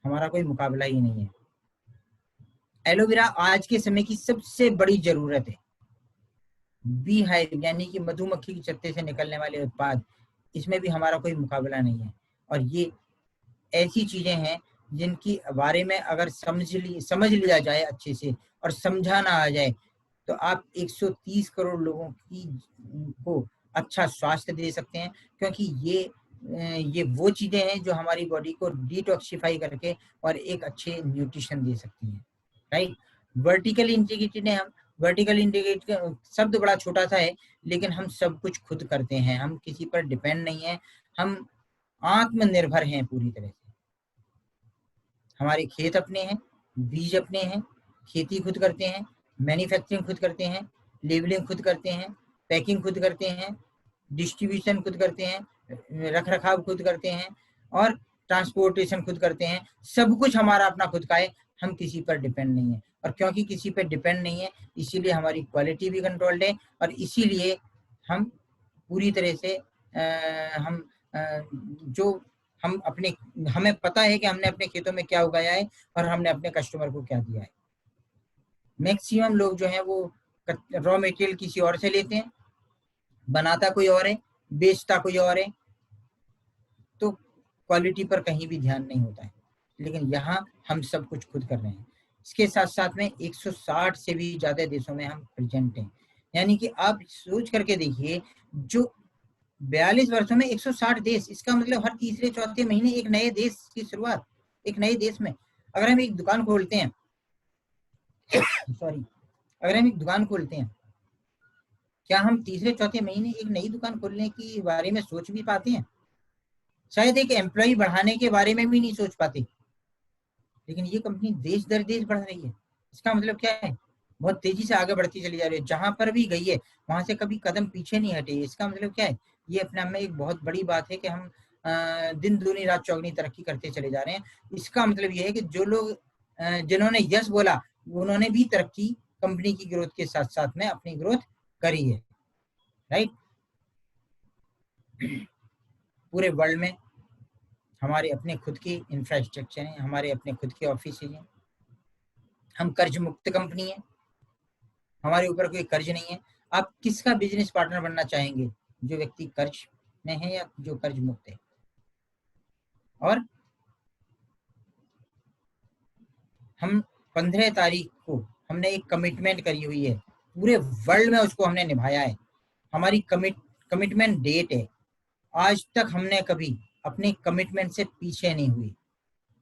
हमारा कोई मुकाबला ही नहीं है। एलोवेरा आज के समय की सबसे बड़ी जरूरत है। बीहाइव यानी कि मधुमक्खी के छत्ते से निकलने वाले उत्पाद, इसमें भी हमारा कोई मुकाबला नहीं है। और ये ऐसी चीजें हैं जिनकी बारे में अगर समझ लिया जाए अच्छे से और समझाना आ जाए तो आप 130 करोड़ लोगों की को अच्छा स्वास्थ्य दे सकते हैं, क्योंकि ये वो चीजें हैं जो हमारी बॉडी को डिटॉक्सिफाई करके और एक अच्छे न्यूट्रिशन दे सकती हैं, राइट। वर्टिकल इंटीग्रेटेड है हम। वर्टिकल इंटीग्रेटेड शब्द बड़ा छोटा सा है, लेकिन हम सब कुछ खुद करते हैं, हम किसी पर डिपेंड नहीं है, हम आत्मनिर्भर हैं पूरी तरह से। हमारे खेत अपने हैं, बीज अपने हैं, खेती खुद करते हैं, मैन्युफैक्चरिंग खुद करते हैं, लेबलिंग खुद करते हैं, पैकिंग खुद करते हैं, डिस्ट्रीब्यूशन खुद करते हैं, रख रखाव खुद करते हैं और ट्रांसपोर्टेशन खुद करते हैं। सब कुछ हमारा अपना खुद का है, हम किसी पर डिपेंड नहीं है। और क्योंकि किसी पर डिपेंड नहीं है, इसीलिए हमारी क्वालिटी भी कंट्रोल्ड है और इसीलिए हम पूरी तरह से जो हम अपने, हमें पता है कि हमने अपने खेतों में क्या उगाया है और हमने अपने कस्टमर को क्या दिया है। मैक्सिमम लोग जो है वो रॉ मटेरियल किसी और से लेते हैं, बनाता कोई और है, बेचता कोई और है, तो क्वालिटी पर कहीं भी ध्यान नहीं होता है। लेकिन यहाँ हम सब कुछ खुद कर रहे हैं। इसके साथ साथ में 160 से भी ज्यादा देशों में हम प्रेजेंट हैं। यानी कि आप सोच करके देखिए, जो 42 वर्षों में 160 देश, इसका मतलब हर तीसरे चौथे महीने एक नए देश की शुरुआत, एक नए देश में। अगर हम एक दुकान खोलते हैं सॉरी अगर हम एक दुकान खोलते हैं, क्या हम तीसरे चौथे महीने एक नई दुकान खोलने के बारे में सोच भी पाते हैं? शायद एक एम्प्लॉय बढ़ाने के बारे में भी नहीं सोच पाते। लेकिन ये कंपनी देश दर देश बढ़ रही है। इसका मतलब क्या है? बहुत तेजी से आगे बढ़ती चली जा रही है। जहां पर भी गई है वहां से कभी कदम पीछे नहीं हटे। इसका मतलब क्या है? ये अपने आप में एक बहुत बड़ी बात है कि हम दिन दूनी रात चौगनी तरक्की करते चले जा रहे हैं। इसका मतलब ये है कि जो लोग जिन्होंने यस बोला, उन्होंने भी तरक्की कंपनी की ग्रोथ के साथ साथ में अपनी ग्रोथ करी है। राइट? पूरे वर्ल्ड में हमारे अपने खुद के इंफ्रास्ट्रक्चर हैं, हमारे अपने खुद के ऑफिस हैं, हम कर्ज मुक्त कंपनी है, हमारे ऊपर कोई कर्ज नहीं है। आप किसका बिजनेस पार्टनर बनना चाहेंगे? जो व्यक्ति कर्ज में है या जो कर्ज मुक्त है? और हम 15 तारीख को हमने एक कमिटमेंट करी हुई है, पूरे वर्ल्ड में उसको हमने निभाया है। हमारी कमिटमेंट डेट है। आज तक हमने कभी अपने कमिटमेंट से पीछे नहीं हुई।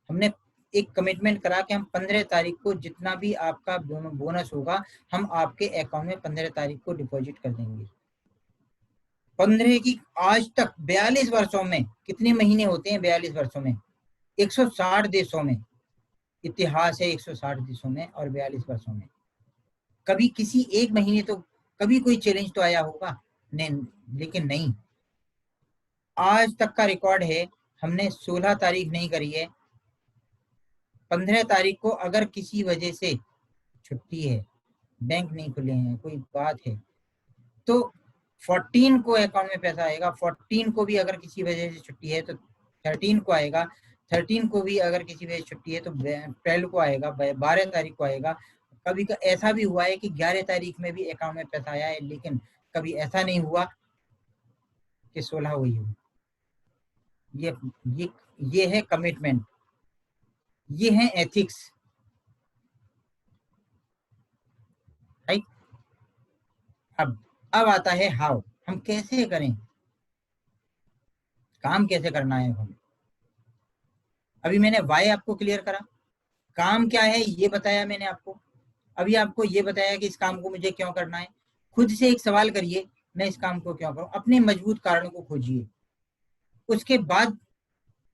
हमने एक कमिटमेंट करा कि हम 15 तारीख को जितना भी आपका बोनस होगा, हम आपके अकाउंट में 15 तारीख को डिपॉजिट कर देंगे। 15 की आज तक 42 वर्षों में कितने महीने होते हैं? 42 वर्षों में 160 देशों में इतिहास है, 160 देशों में और 42 वर्षों में कभी किसी एक महीने तो कभी कोई चैलेंज तो आया होगा? नहीं, लेकिन नहीं। आज तक का रिकॉर्ड है, हमने 16 तारीख नहीं करी है। 15 तारीख को अगर किसी वजह से छुट्टी है, बैंक नहीं खुले हैं, कोई बात है, तो 14 को अकाउंट में पैसा आएगा। 14 को भी अगर किसी वजह से छुट्टी है तो 13 को आएगा। 13 को भी अगर किसी वजह से छुट्टी है तो 12 को आएगा, 12 तारीख को आएगा। कभी ऐसा भी हुआ है कि 11 तारीख में भी अकाउंट में पैसा आया है, लेकिन कभी ऐसा नहीं हुआ कि 16 हुई हो। ये है कमिटमेंट, ये है एथिक्स। राइट? अब आता है हाउ, हम कैसे करें, काम कैसे करना है हमें। अभी मैंने वाई आपको क्लियर करा, काम क्या है ये बताया मैंने आपको। अभी आपको ये बताया कि इस काम को मुझे क्यों करना है। खुद से एक सवाल करिए, मैं इस काम को क्यों करूं? अपने मजबूत कारणों को खोजिए। उसके बाद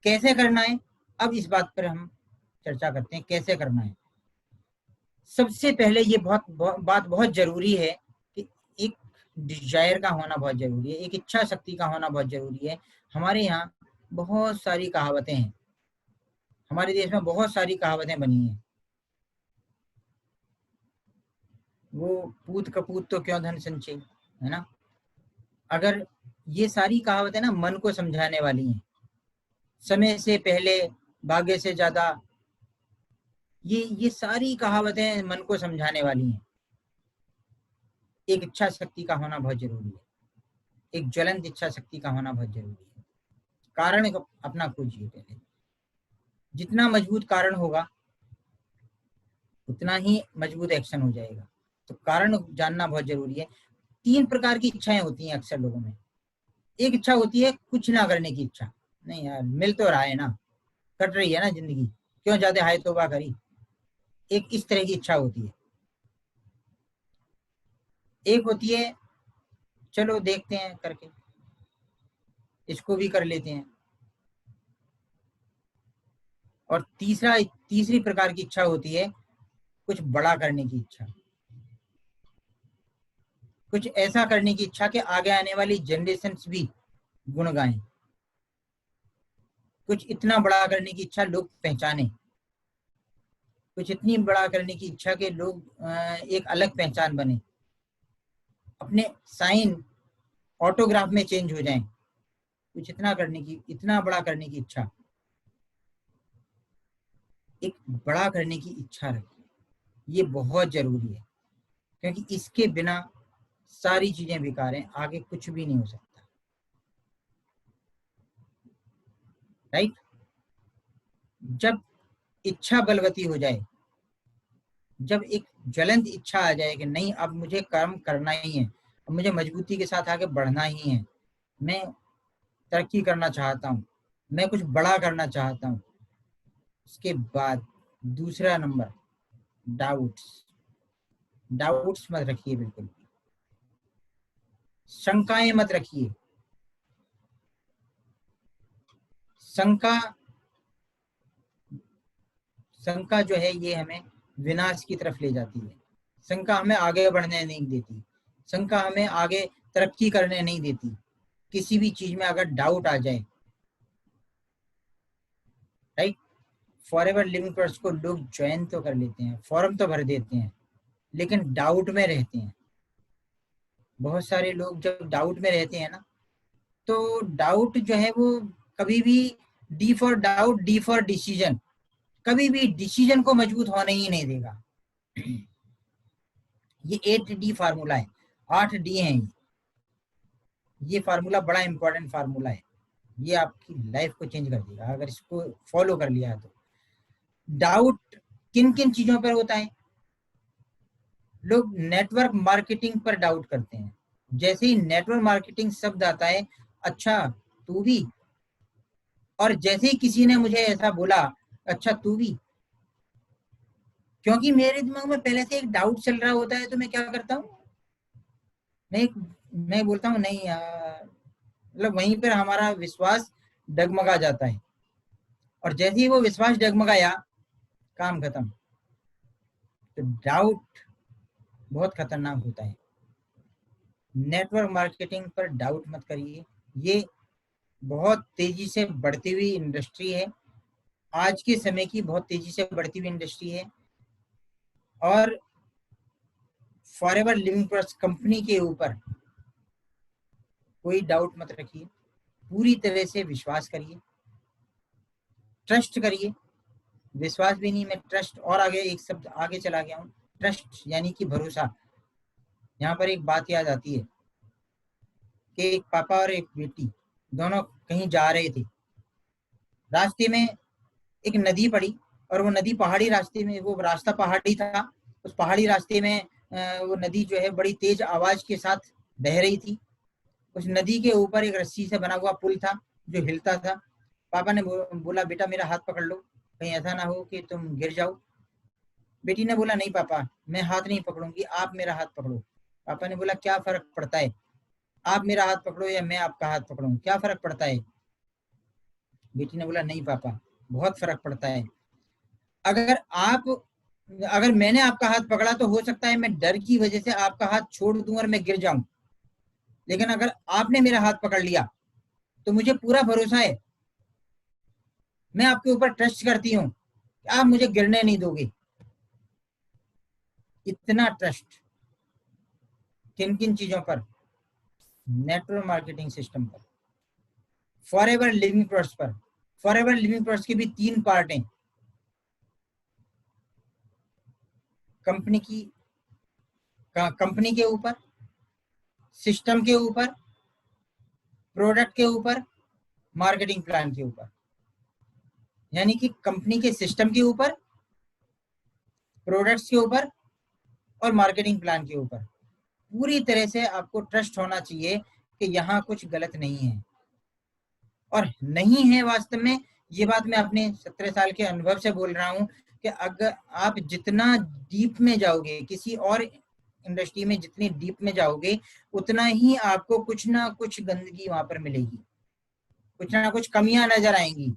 कैसे करना है, अब इस बात पर हम चर्चा करते हैं कैसे करना है। सबसे पहले ये बात बहुत जरूरी है कि एक डिजायर का होना बहुत जरूरी है, एक इच्छा शक्ति का होना बहुत जरूरी है। हमारे यहाँ बहुत सारी कहावतें हैं, हमारे देश में बहुत सारी कहावतें बनी हैं। वो पूत कपूत तो क्यों धन संचय, है ना? अगर ये सारी कहावतें ना मन को समझाने वाली हैं, समय से पहले भाग्य से ज्यादा, ये सारी कहावतें मन को समझाने वाली हैं। एक इच्छा शक्ति का होना बहुत जरूरी है, एक ज्वलंत इच्छा शक्ति का होना बहुत जरूरी है। कारण अपना खोजिए पहले। जितना मजबूत कारण होगा उतना ही मजबूत एक्शन हो जाएगा। तो कारण जानना बहुत जरूरी है। 3 प्रकार की इच्छाएं होती हैं अक्सर लोगों में। एक इच्छा होती है कुछ ना करने की इच्छा, नहीं यार मिल तो रहा है ना, कट रही है ना जिंदगी, क्यों ज्यादा हाय तौबा करी। एक इस तरह की इच्छा होती है। एक होती है चलो देखते हैं करके, इसको भी कर लेते हैं। और तीसरी प्रकार की इच्छा होती है कुछ बड़ा करने की इच्छा। कुछ ऐसा करने की इच्छा कि आगे आने वाली जनरेशन्स भी गुण गाएं, कुछ इतना बड़ा करने की इच्छा लोग पहचाने, कुछ इतनी बड़ा करने की इच्छा कि लोग एक अलग पहचान बने, अपने साइन ऑटोग्राफ में चेंज हो जाएं, कुछ इतना करने की, इतना बड़ा करने की इच्छा, एक बड़ा करने की इच्छा रखिए। ये बहुत जरूरी है, क्योंकि इसके बिना सारी चीजें बेकार हैं, आगे कुछ भी नहीं हो सकता। राइट? जब इच्छा बलवती हो जाए, जब एक ज्वलंत इच्छा आ जाए कि नहीं अब मुझे कर्म करना ही है, अब मुझे मजबूती के साथ आगे बढ़ना ही है, मैं तरक्की करना चाहता हूँ, मैं कुछ बड़ा करना चाहता हूँ, उसके बाद दूसरा नंबर, डाउट्स। डाउट्स मत रखिए, बिल्कुल शंकाएं मत रखिए। शंका, शंका जो है ये हमें विनाश की तरफ ले जाती है। शंका हमें आगे बढ़ने नहीं देती, शंका हमें आगे तरक्की करने नहीं देती। किसी भी चीज में अगर डाउट आ जाए, राइट, फॉरएवर लिविंग प्रोसेस को लोग ज्वाइन तो कर लेते हैं, फॉर्म तो भर देते हैं, लेकिन डाउट में रहते हैं। बहुत सारे लोग जब डाउट में रहते हैं ना, तो डाउट जो है वो कभी भी, D for doubt, D for decision, कभी भी डिसीजन को मजबूत होने ही नहीं देगा। ये 8D फार्मूला है, 8D है ये फार्मूला बड़ा इंपॉर्टेंट फार्मूला है। ये आपकी लाइफ को चेंज कर देगा अगर इसको फॉलो कर लिया तो। डाउट किन किन चीजों पर होता है? लोग नेटवर्क मार्केटिंग पर डाउट करते हैं। जैसे ही नेटवर्क मार्केटिंग शब्द आता है, अच्छा तू भी, और जैसे ही किसी ने मुझे ऐसा बोला, अच्छा तू भी, क्योंकि मेरे दिमाग में पहले से एक डाउट चल रहा होता है, तो मैं क्या करता हूँ, मैं मैं बोलता हूँ नहीं यार, मतलब वहीं पर हमारा विश्वास डगमगा जाता है, और जैसे ही वो विश्वास डगमगाया, काम खत्म। तो डाउट बहुत खतरनाक होता है। नेटवर्क मार्केटिंग पर डाउट मत करिए, ये बहुत तेजी से बढ़ती हुई इंडस्ट्री है, आज के समय की बहुत तेजी से बढ़ती हुई इंडस्ट्री है। और फॉरएवर लिविंग प्रोसेस कंपनी के ऊपर कोई डाउट मत रखिए, पूरी तरह से विश्वास करिए, ट्रस्ट करिए। विश्वास भी नहीं, मैं ट्रस्ट और आगे एक शब्द आगे चला गया हूँ, ट्रस्ट यानी कि भरोसा। यहाँ पर एक बात याद आती है कि एक पापा और एक बेटी दोनों कहीं जा रहे थे, रास्ते में एक नदी पड़ी, और वो नदी पहाड़ी रास्ते में, वो रास्ता पहाड़ी था, उस पहाड़ी रास्ते में वो नदी जो है बड़ी तेज आवाज के साथ बह रही थी। उस नदी के ऊपर एक रस्सी से बना हुआ पुल था जो हिलता था। पापा ने बोला बेटा मेरा हाथ पकड़ लो, कहीं ऐसा ना हो कि तुम गिर जाओ। बेटी ने बोला नहीं पापा, मैं हाथ नहीं पकड़ूंगी, आप मेरा हाथ पकड़ो। पापा ने बोला क्या फर्क पड़ता है, आप मेरा हाथ पकड़ो या मैं आपका हाथ पकड़ूं, क्या फर्क पड़ता है? बेटी ने बोला नहीं पापा, बहुत फर्क पड़ता है। अगर आप, अगर मैंने आपका हाथ पकड़ा तो हो सकता है मैं डर की वजह से आपका हाथ छोड़ दूं और मैं गिर जाऊं, लेकिन अगर आपने मेरा हाथ पकड़ लिया तो मुझे पूरा भरोसा है, मैं आपके ऊपर ट्रस्ट करती हूँ कि आप मुझे गिरने नहीं दोगे। इतना ट्रस्ट किन किन चीजों पर? नेटवर्क मार्केटिंग सिस्टम पर, फॉरएवर लिविंग प्रोसेस पर। फॉरएवर लिविंग प्रोसेस के भी 3 पार्ट हैं, कंपनी की, कंपनी के ऊपर, सिस्टम के ऊपर, प्रोडक्ट के ऊपर, मार्केटिंग प्लान के ऊपर। यानी कि कंपनी के सिस्टम के ऊपर, प्रोडक्ट्स के ऊपर और मार्केटिंग प्लान के ऊपर पूरी तरह से आपको ट्रस्ट होना चाहिए कि यहाँ कुछ गलत नहीं है, और नहीं है वास्तव में। ये बात मैं अपने 17 साल के अनुभव से बोल रहा हूँ कि अगर आप जितना डीप में जाओगे, किसी और इंडस्ट्री में जितनी डीप में जाओगे, उतना ही आपको कुछ ना कुछ गंदगी वहां पर मिलेगी, कुछ ना कुछ कमियां नजर आएंगी।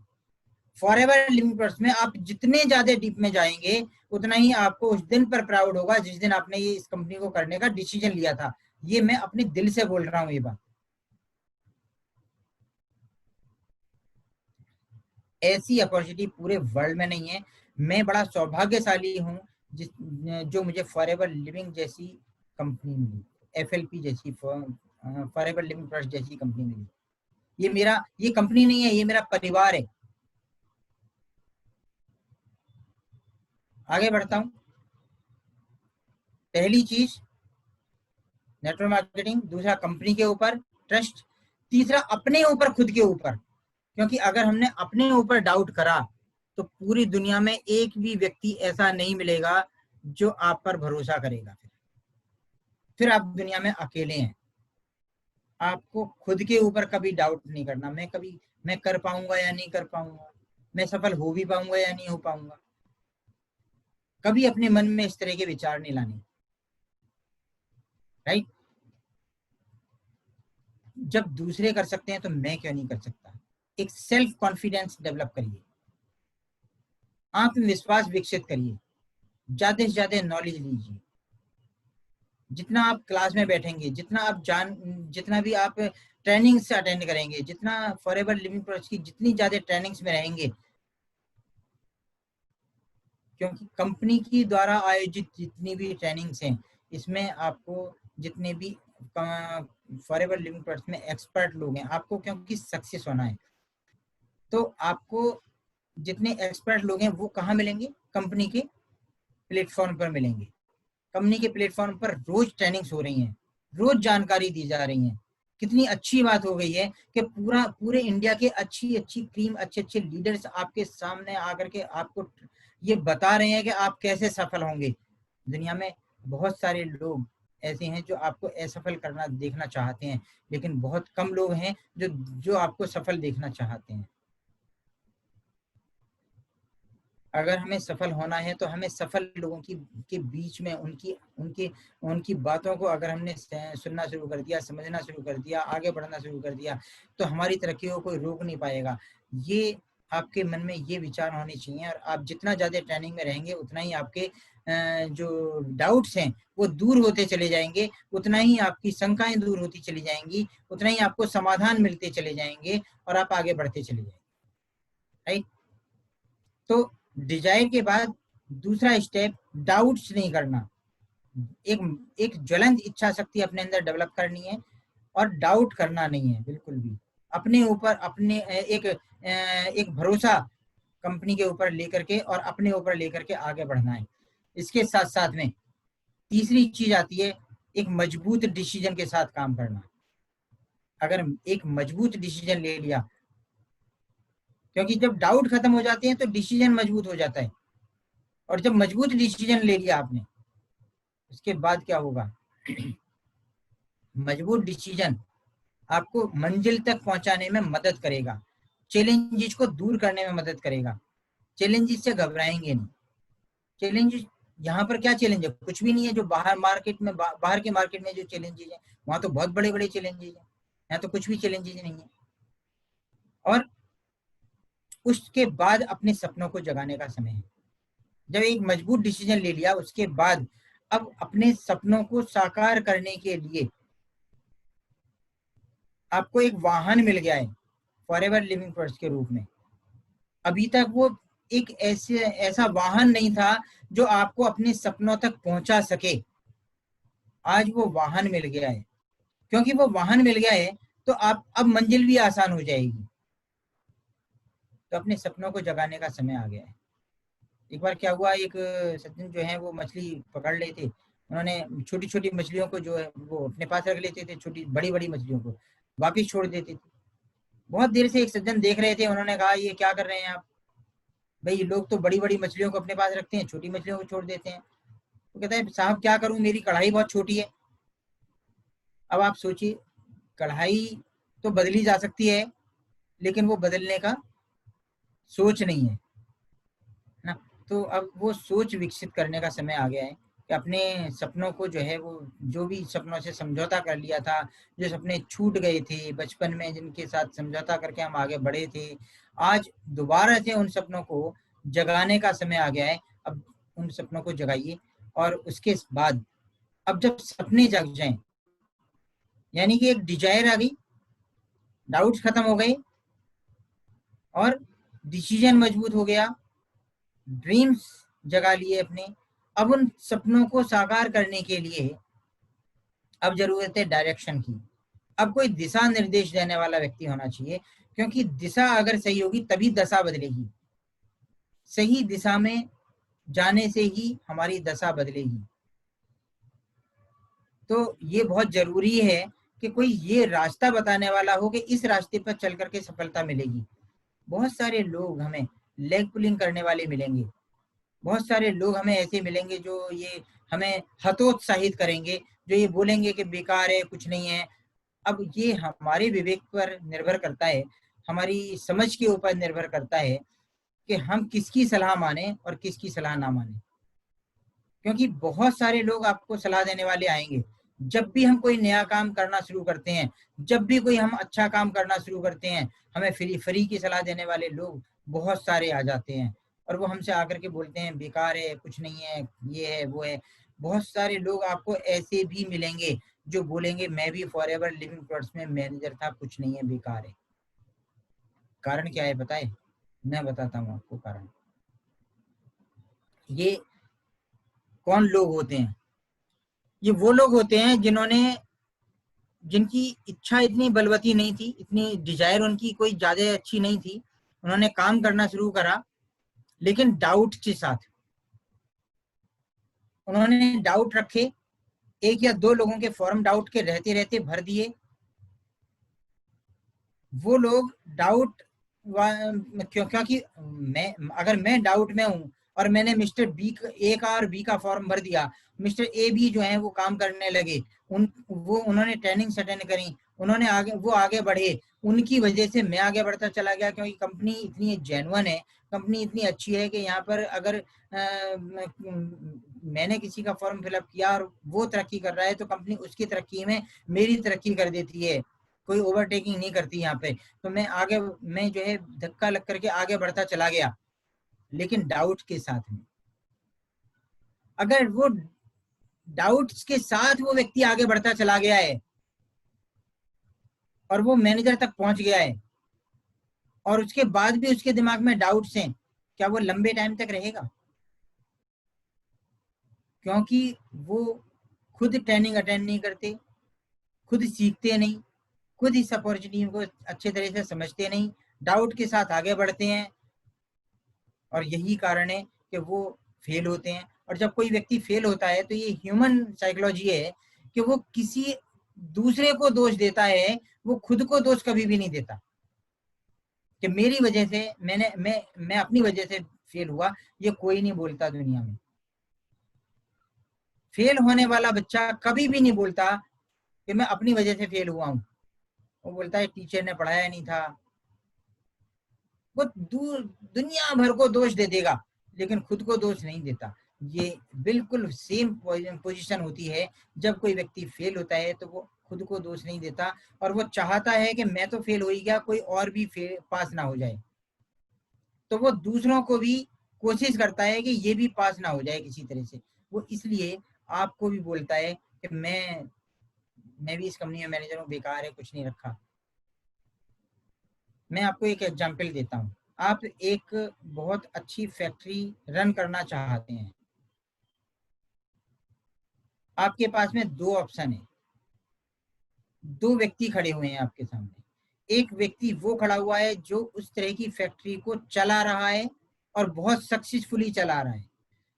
फॉरएवर लिविंग प्रोसेस में आप जितने ज्यादा डीप में जाएंगे, उतना ही आपको उस दिन पर प्राउड होगा जिस दिन आपने ये इस कंपनी को करने का डिसीजन लिया था, ये मैं अपने दिल से बोल रहा हूँ ये बात। ऐसी अपॉर्चुनिटी पूरे वर्ल्ड में नहीं है। मैं बड़ा सौभाग्यशाली हूँ जिस जो मुझे फॉरएवर लिविंग जैसी कंपनी मिली, एफएलपी जैसी, फॉरएवर लिविंग ट्रस्ट जैसी कंपनी मिली। ये कंपनी नहीं है, ये मेरा परिवार है। आगे बढ़ता हूँ। पहली चीज नेटवर्क मार्केटिंग, दूसरा कंपनी के ऊपर ट्रस्ट, तीसरा अपने ऊपर, खुद के ऊपर। क्योंकि अगर हमने अपने ऊपर डाउट करा तो पूरी दुनिया में एक भी व्यक्ति ऐसा नहीं मिलेगा जो आप पर भरोसा करेगा। फिर आप दुनिया में अकेले हैं। आपको खुद के ऊपर कभी डाउट नहीं करना, मैं कर पाऊंगा या नहीं कर पाऊंगा, मैं सफल हो भी पाऊंगा या नहीं हो पाऊंगा। कभी अपने मन में इस तरह के विचार नहीं लाने। राइट? जब दूसरे कर सकते हैं तो मैं क्यों नहीं कर सकता। एक सेल्फ कॉन्फिडेंस डेवलप करिए, आत्मविश्वास विकसित करिए, ज्यादा से ज्यादा नॉलेज लीजिए। जितना आप क्लास में बैठेंगे, जितना भी आप ट्रेनिंग्स अटेंड करेंगे, जितना फॉरएवर लिविंग प्रोसेस की जितनी ज्यादा ट्रेनिंग्स में रहेंगे, क्योंकि कंपनी की द्वारा आयोजित जितनी भी ट्रेनिंग्स हैं, इसमें आपको जितने भी फॉरएवर लिविंग प्रोसेस में एक्सपर्ट लोग हैं, आपको क्योंकि सक्सेस होना है, तो आपको जितने एक्सपर्ट लोग हैं वो कहाँ मिलेंगे? कंपनी के प्लेटफॉर्म पर मिलेंगे। कंपनी के प्लेटफॉर्म पर रोज ट्रेनिंग्स हो रही हैं, रोज जानकारी दी जा रही है। कितनी अच्छी बात हो गई है कि पूरे इंडिया के अच्छी अच्छी क्रीम, अच्छे अच्छे लीडर्स आपके सामने आकर के आपको ये बता रहे हैं कि आप कैसे सफल होंगे। दुनिया में बहुत सारे लोग ऐसे हैं जो आपको असफल करना देखना चाहते हैं, लेकिन बहुत कम लोग हैं जो आपको सफल देखना चाहते हैं। अगर हमें सफल होना है तो हमें सफल लोगों की के बीच में उनकी बातों को अगर हमने सुनना शुरू कर दिया, समझना शुरू कर दिया, आगे बढ़ना शुरू कर दिया, तो हमारी तरक्की को कोई रोक नहीं पाएगा। ये आपके मन में ये विचार होने चाहिए, और आप जितना ज्यादा ट्रेनिंग में रहेंगे उतना ही आपके जो डाउट्स हैं वो दूर होते चले जाएंगे, उतना ही आपकी शंकाएं दूर होती चली जाएंगी, उतना ही आपको समाधान मिलते चले जाएंगे और आप आगे बढ़ते चले जाएंगे। राइट? तो डिजायर के बाद दूसरा स्टेप डाउट्स नहीं करना। एक एक ज्वलंत इच्छा शक्ति अपने अंदर डेवलप करनी है और डाउट करना नहीं है बिल्कुल भी। अपने ऊपर अपने एक भरोसा कंपनी के ऊपर लेकर के और अपने ऊपर लेकर के आगे बढ़ना है। इसके साथ साथ में तीसरी चीज आती है एक मजबूत डिसीजन के साथ काम करना। अगर एक मजबूत डिसीजन ले लिया, क्योंकि जब डाउट खत्म हो जाते हैं तो डिसीजन मजबूत हो जाता है, और जब मजबूत डिसीजन ले लिया आपने, उसके बाद क्या होगा? मजबूत डिसीजन आपको मंजिल तक पहुंचाने में मदद करेगा, चैलेंजेस को दूर करने में मदद करेगा। चैलेंजेस से घबराएंगे नहीं। चैलेंजेस यहाँ पर क्या चैलेंज है? कुछ भी नहीं है। जो बाहर के मार्केट में जो चैलेंजेस है वहां तो बहुत बड़े बड़े चैलेंजेस है, यहाँ तो कुछ भी चैलेंजेस नहीं है। और उसके बाद अपने सपनों को जगाने का समय है। जब एक मजबूत डिसीजन ले लिया, उसके बाद अब अपने सपनों को साकार करने के लिए आपको एक वाहन मिल गया है फॉरएवर लिविंग प्रोसेस के रूप में। अभी तक वो एक ऐसा वाहन नहीं था जो आपको अपने सपनों तक पहुंचा सके। आज वो वाहन मिल गया है। क्योंकि वो वाहन मिल गया है तो आप अब मंजिल भी आसान हो जाएगी। तो अपने सपनों को जगाने का समय आ गया है। एक बार क्या हुआ, एक सज्जन जो है वो मछली पकड़ रहे थे। उन्होंने छोटी छोटी मछलियों को जो है वो अपने पास रख लेते थे, छोटी बड़ी बड़ी मछलियों को वापिस छोड़ देते थे। बहुत देर से एक सज्जन देख रहे थे। उन्होंने कहा, ये क्या कर रहे हैं आप? भाई लोग तो बड़ी बड़ी मछलियों को अपने पास रखते हैं, छोटी मछलियों को छोड़ देते हैं। तो कहता है, साहब क्या करूं, मेरी कढ़ाई बहुत छोटी है। अब आप सोचिए, कढ़ाई तो बदली जा सकती है, लेकिन वो बदलने का सोच नहीं है ना। तो अब वो सोच विकसित करने का समय आ गया है कि अपने सपनों को जो है वो, जो भी सपनों से समझौता कर लिया था, जो सपने छूट गए थे बचपन में, जिनके साथ समझौता करके हम आगे बढ़े थे, आज दोबारा से उन सपनों को जगाने का समय आ गया है। अब उन सपनों को जगाइए। और उसके बाद अब जब सपने जग जाएं यानी कि एक डिजायर आ गई, डाउट्स खत्म हो गए और डिसीजन मजबूत हो गया, ड्रीम्स जगा लिए अपने। अब उन सपनों को साकार करने के लिए अब जरूरत है डायरेक्शन की। अब कोई दिशा निर्देश देने वाला व्यक्ति होना चाहिए, क्योंकि दिशा अगर सही होगी तभी दशा बदलेगी। सही दिशा में जाने से ही हमारी दशा बदलेगी। तो ये बहुत जरूरी है कि कोई ये रास्ता बताने वाला हो कि इस रास्ते पर चल करके सफलता मिलेगी। बहुत सारे लोग हमें लेग पुलिंग करने वाले मिलेंगे, बहुत सारे लोग हमें ऐसे मिलेंगे जो ये हमें हतोत्साहित करेंगे, जो ये बोलेंगे कि बेकार है, कुछ नहीं है। अब ये हमारे विवेक पर निर्भर करता है, हमारी समझ के ऊपर निर्भर करता है कि हम किसकी सलाह माने और किसकी सलाह ना माने। क्योंकि बहुत सारे लोग आपको सलाह देने वाले आएंगे। जब भी हम कोई नया काम करना शुरू करते हैं, जब भी कोई हम अच्छा काम करना शुरू करते हैं, हमें फ्री की सलाह देने वाले लोग बहुत सारे आ जाते हैं और वो हमसे आकर के बोलते हैं बेकार है, कुछ नहीं है, ये है वो है। बहुत सारे लोग आपको ऐसे भी मिलेंगे जो बोलेंगे मैं भी फॉरएवर लिविंग प्लॉट्स में मैनेजर था, कुछ नहीं है, बेकार है। कारण क्या है पता है? मैं बताता हूँ आपको कारण। ये कौन लोग होते हैं? ये वो लोग होते हैं जिनकी इच्छा इतनी बलवती नहीं थी, इतनी डिजायर उनकी कोई ज्यादा अच्छी नहीं थी। उन्होंने काम करना शुरू करा, लेकिन डाउट के साथ। उन्होंने डाउट रखे, एक या दो लोगों के फॉर्म डाउट के रहते रहते भर दिए। वो लोग डाउट क्योंकि मैं डाउट में हूं और मैंने मिस्टर बी ए का और बी का फॉर्म भर दिया, मिस्टर ए भी जो है वो काम करने लगे, उन्होंने ट्रेनिंग अटेंड करी, वो आगे बढ़े, उनकी वजह से मैं आगे बढ़ता चला गया। क्योंकि कंपनी इतनी जेन्युइन है, कंपनी इतनी अच्छी है कि यहाँ पर अगर मैंने किसी का फॉर्म फिलअप किया और वो तरक्की कर रहा है तो कंपनी उसकी तरक्की में मेरी तरक्की कर देती है, कोई ओवरटेकिंग नहीं करती यहाँ पे। तो मैं जो है धक्का लग करके आगे बढ़ता चला गया, लेकिन डाउट के साथ में। अगर वो डाउट्स के साथ वो व्यक्ति आगे बढ़ता चला गया है और वो मैनेजर तक पहुंच गया है और उसके बाद भी उसके दिमाग में डाउट्स हैं, क्या वो लंबे टाइम तक रहेगा? क्योंकि वो खुद ट्रेनिंग अटेंड नहीं करते, खुद सीखते नहीं, खुद इस अपॉर्चुनिटी को अच्छे तरह से समझते नहीं, डाउट के साथ आगे बढ़ते हैं और यही कारण है कि वो फेल होते हैं। और जब कोई व्यक्ति फेल होता है तो ये ह्यूमन साइकोलॉजी है कि वो किसी दूसरे को दोष देता है, वो खुद को दोष कभी भी नहीं देता कि मेरी वजह से मैं अपनी वजह से फेल हुआ। ये कोई नहीं बोलता दुनिया में। फेल होने वाला बच्चा कभी भी नहीं बोलता कि मैं अपनी वजह से फेल हुआ हूं। वो बोलता है टीचर ने पढ़ाया नहीं था। वो दुनिया भर को दोष दे देगा, लेकिन खुद को दोष नहीं देता। ये बिल्कुल सेम पोजीशन होती है। जब कोई व्यक्ति फेल होता है तो वो खुद को दोष नहीं देता और वो चाहता है कि मैं तो फेल हो ही गया, कोई और भी पास ना हो जाए। तो वो दूसरों को भी कोशिश करता है कि ये भी पास ना हो जाए किसी तरह से। वो इसलिए आपको भी बोलता है कि मैं भी इस कंपनी में मैनेजर हूँ, बेकार है, कुछ नहीं रखा। मैं आपको एक एग्जांपल देता हूँ। आप एक बहुत अच्छी फैक्ट्री रन करना चाहते हैं। आपके पास में दो ऑप्शन है, दो व्यक्ति खड़े हुए हैं आपके सामने। एक व्यक्ति वो खड़ा हुआ है जो उस तरह की फैक्ट्री को चला रहा है और बहुत सक्सेसफुली चला रहा है।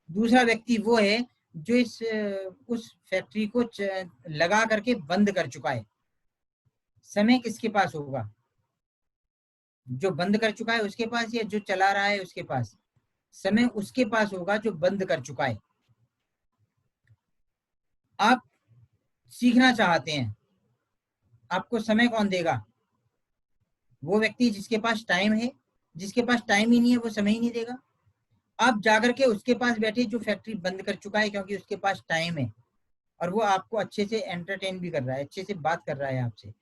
दूसरा व्यक्ति वो है जो उस फैक्ट्री को लगा करके बंद कर चुका है। समय किसके पास होगा? जो बंद कर चुका है उसके पास या जो चला रहा है उसके पास? समय उसके पास होगा जो बंद कर चुका है। आप सीखना चाहते हैं, आपको समय कौन देगा? वो व्यक्ति जिसके पास टाइम है। जिसके पास टाइम ही नहीं है वो समय ही नहीं देगा। आप जाकर के उसके पास बैठे जो फैक्ट्री बंद कर चुका है, क्योंकि उसके पास टाइम है और वो आपको अच्छे से एंटरटेन भी कर रहा है, अच्छे से बात कर रहा है आपसे।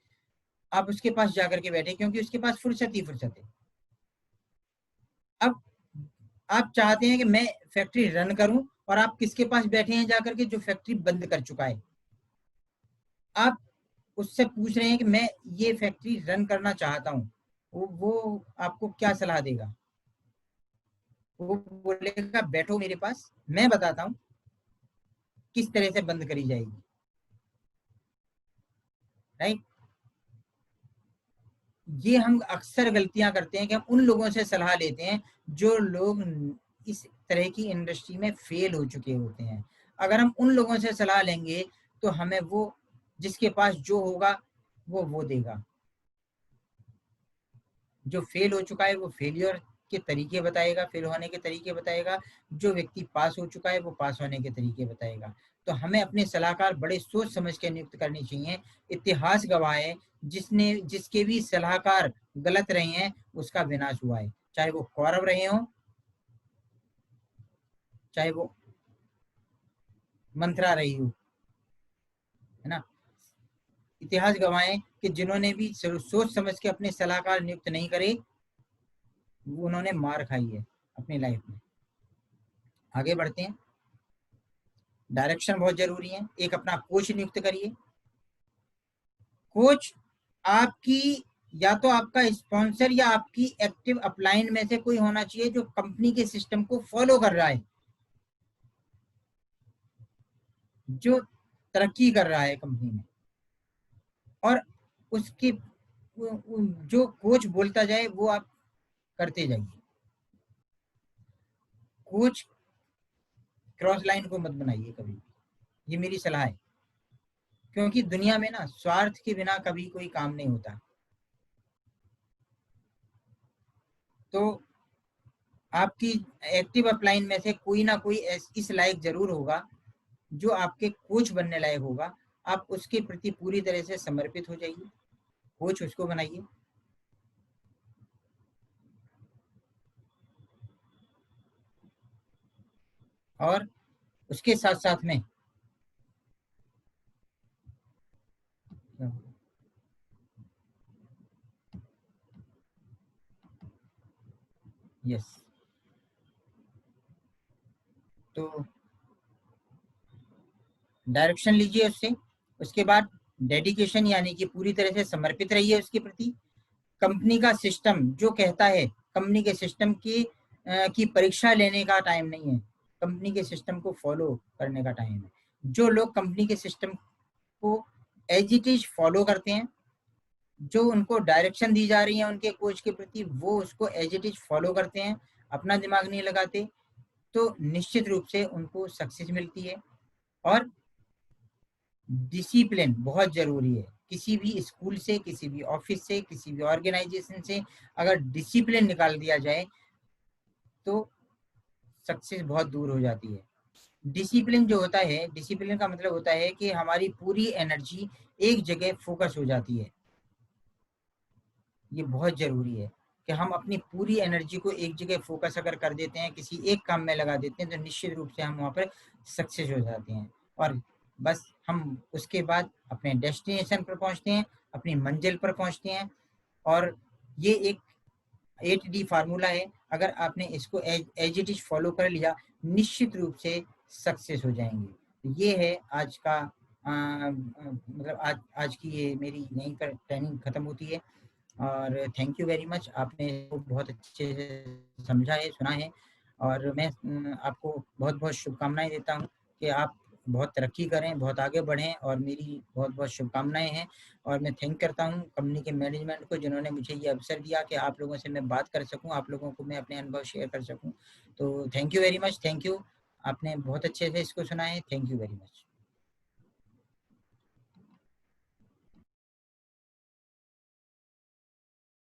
आप उसके पास जाकर के बैठे क्योंकि उसके पास फुर्सत ही फुर्सत है। अब आप चाहते हैं कि मैं फैक्ट्री रन करूं और आप किसके पास बैठे हैं जाकर के? जो फैक्ट्री बंद कर चुका है। आप उससे पूछ रहे हैं कि मैं ये फैक्ट्री रन करना चाहता हूँ, वो आपको क्या सलाह देगा? वो बोलेगा बैठो मेरे पास, मैं बताता हूँ किस तरह से बंद करी जाएगी, राइट? ये हम अक्सर गलतियां करते हैं कि हम उन लोगों से सलाह लेते हैं जो लोग इस तरह की इंडस्ट्री में फेल हो चुके होते हैं। अगर हम उन लोगों से सलाह लेंगे तो हमें वो जिसके पास जो होगा वो देगा। जो फेल हो चुका है वो फेलियर के तरीके बताएगा, फेल होने के तरीके बताएगा। जो व्यक्ति पास हो चुका है वो पास होने के तरीके बताएगा। तो हमें अपने सलाहकार बड़े सोच समझ के नियुक्त करनी चाहिए। इतिहास गवाह है, जिसके भी सलाहकार गलत रहे हैं उसका विनाश हुआ है, चाहे वो कौरव रहे हो, चाहे वो मंत्रा रही हो, है ना। इतिहास गवाह है कि जिन्होंने भी सोच समझ के अपने सलाहकार नियुक्त नहीं करे उन्होंने मार खाई है अपनी लाइफ में। आगे बढ़ते हैं। डायरेक्शन बहुत जरूरी है। एक अपना कोच नियुक्त करिए। कोच आपकी या तो आपका स्पॉन्सर या आपकी एक्टिव अपलाइन में से कोई होना चाहिए जो कंपनी के सिस्टम को फॉलो कर रहा है, जो तरक्की कर रहा है कंपनी में, और उसके जो कोच बोलता जाए वो आप करते जाइए। कोच क्रॉस लाइन को मत बनाइए कभी भी, ये मेरी सलाह है। क्योंकि दुनिया में ना स्वार्थ के बिना कभी कोई काम नहीं होता। तो आपकी एक्टिव अपलाइन में से कोई ना कोई इस लायक जरूर होगा जो आपके कोच बनने लायक होगा। आप उसके प्रति पूरी तरह से समर्पित हो जाइए, कोच उसको बनाइए। और उसके साथ साथ में यस, तो डायरेक्शन लीजिए उससे। उसके बाद डेडिकेशन यानी कि पूरी तरह से समर्पित रहिए उसके प्रति। कंपनी का सिस्टम जो कहता है, कंपनी के सिस्टम की परीक्षा लेने का टाइम नहीं है, कंपनी के सिस्टम को फॉलो करने का टाइम है। जो लोग कंपनी के सिस्टम को एज इट इज फॉलो करते हैं, जो उनको डायरेक्शन दी जा रही है उनके कोच के प्रति वो उसको एज इट इज फॉलो करते हैं, अपना दिमाग नहीं लगाते, तो निश्चित रूप से उनको सक्सेस मिलती है। और डिसिप्लिन बहुत जरूरी है। किसी भी स्कूल से, किसी भी ऑफिस से, किसी भी ऑर्गेनाइजेशन से अगर डिसिप्लिन निकाल दिया जाए तो सक्सेस बहुत दूर हो जाती है। डिसिप्लिन जो होता है, डिसिप्लिन का मतलब होता है कि हमारी पूरी एनर्जी एक जगह फोकस हो जाती है। ये बहुत जरूरी है कि हम अपनी पूरी एनर्जी को एक जगह फोकस अगर कर देते हैं, किसी एक काम में लगा देते हैं, तो निश्चित रूप से हम वहाँ पर सक्सेस हो जाते हैं। और बस हम उसके बाद अपने डेस्टिनेशन पर पहुँचते हैं, अपनी मंजिल पर पहुँचते हैं। और ये एक 8D फार्मूला है। अगर आपने इसको एज इट इज फॉलो कर लिया, निश्चित रूप से सक्सेस हो जाएंगे। तो ये है आज का मतलब आज आज की ये मेरी यहीं पर ट्रेनिंग खत्म होती है। और थैंक यू वेरी मच, आपने इसको बहुत अच्छे से समझा है, सुना है। और मैं आपको बहुत बहुत शुभकामनाएं देता हूँ कि आप बहुत तरक्की करें, बहुत आगे बढ़ें, और मेरी बहुत बहुत शुभकामनाएं हैं। और मैं थैंक करता हूँ कंपनी के मैनेजमेंट को जिन्होंने मुझे ये अवसर दिया कि आप लोगों से मैं बात कर सकूँ, आप लोगों को मैं अपने अनुभव शेयर कर सकूँ। तो thank you very much, thank you. आपने बहुत अच्छे से इसको सुना है, थैंक यू वेरी मच।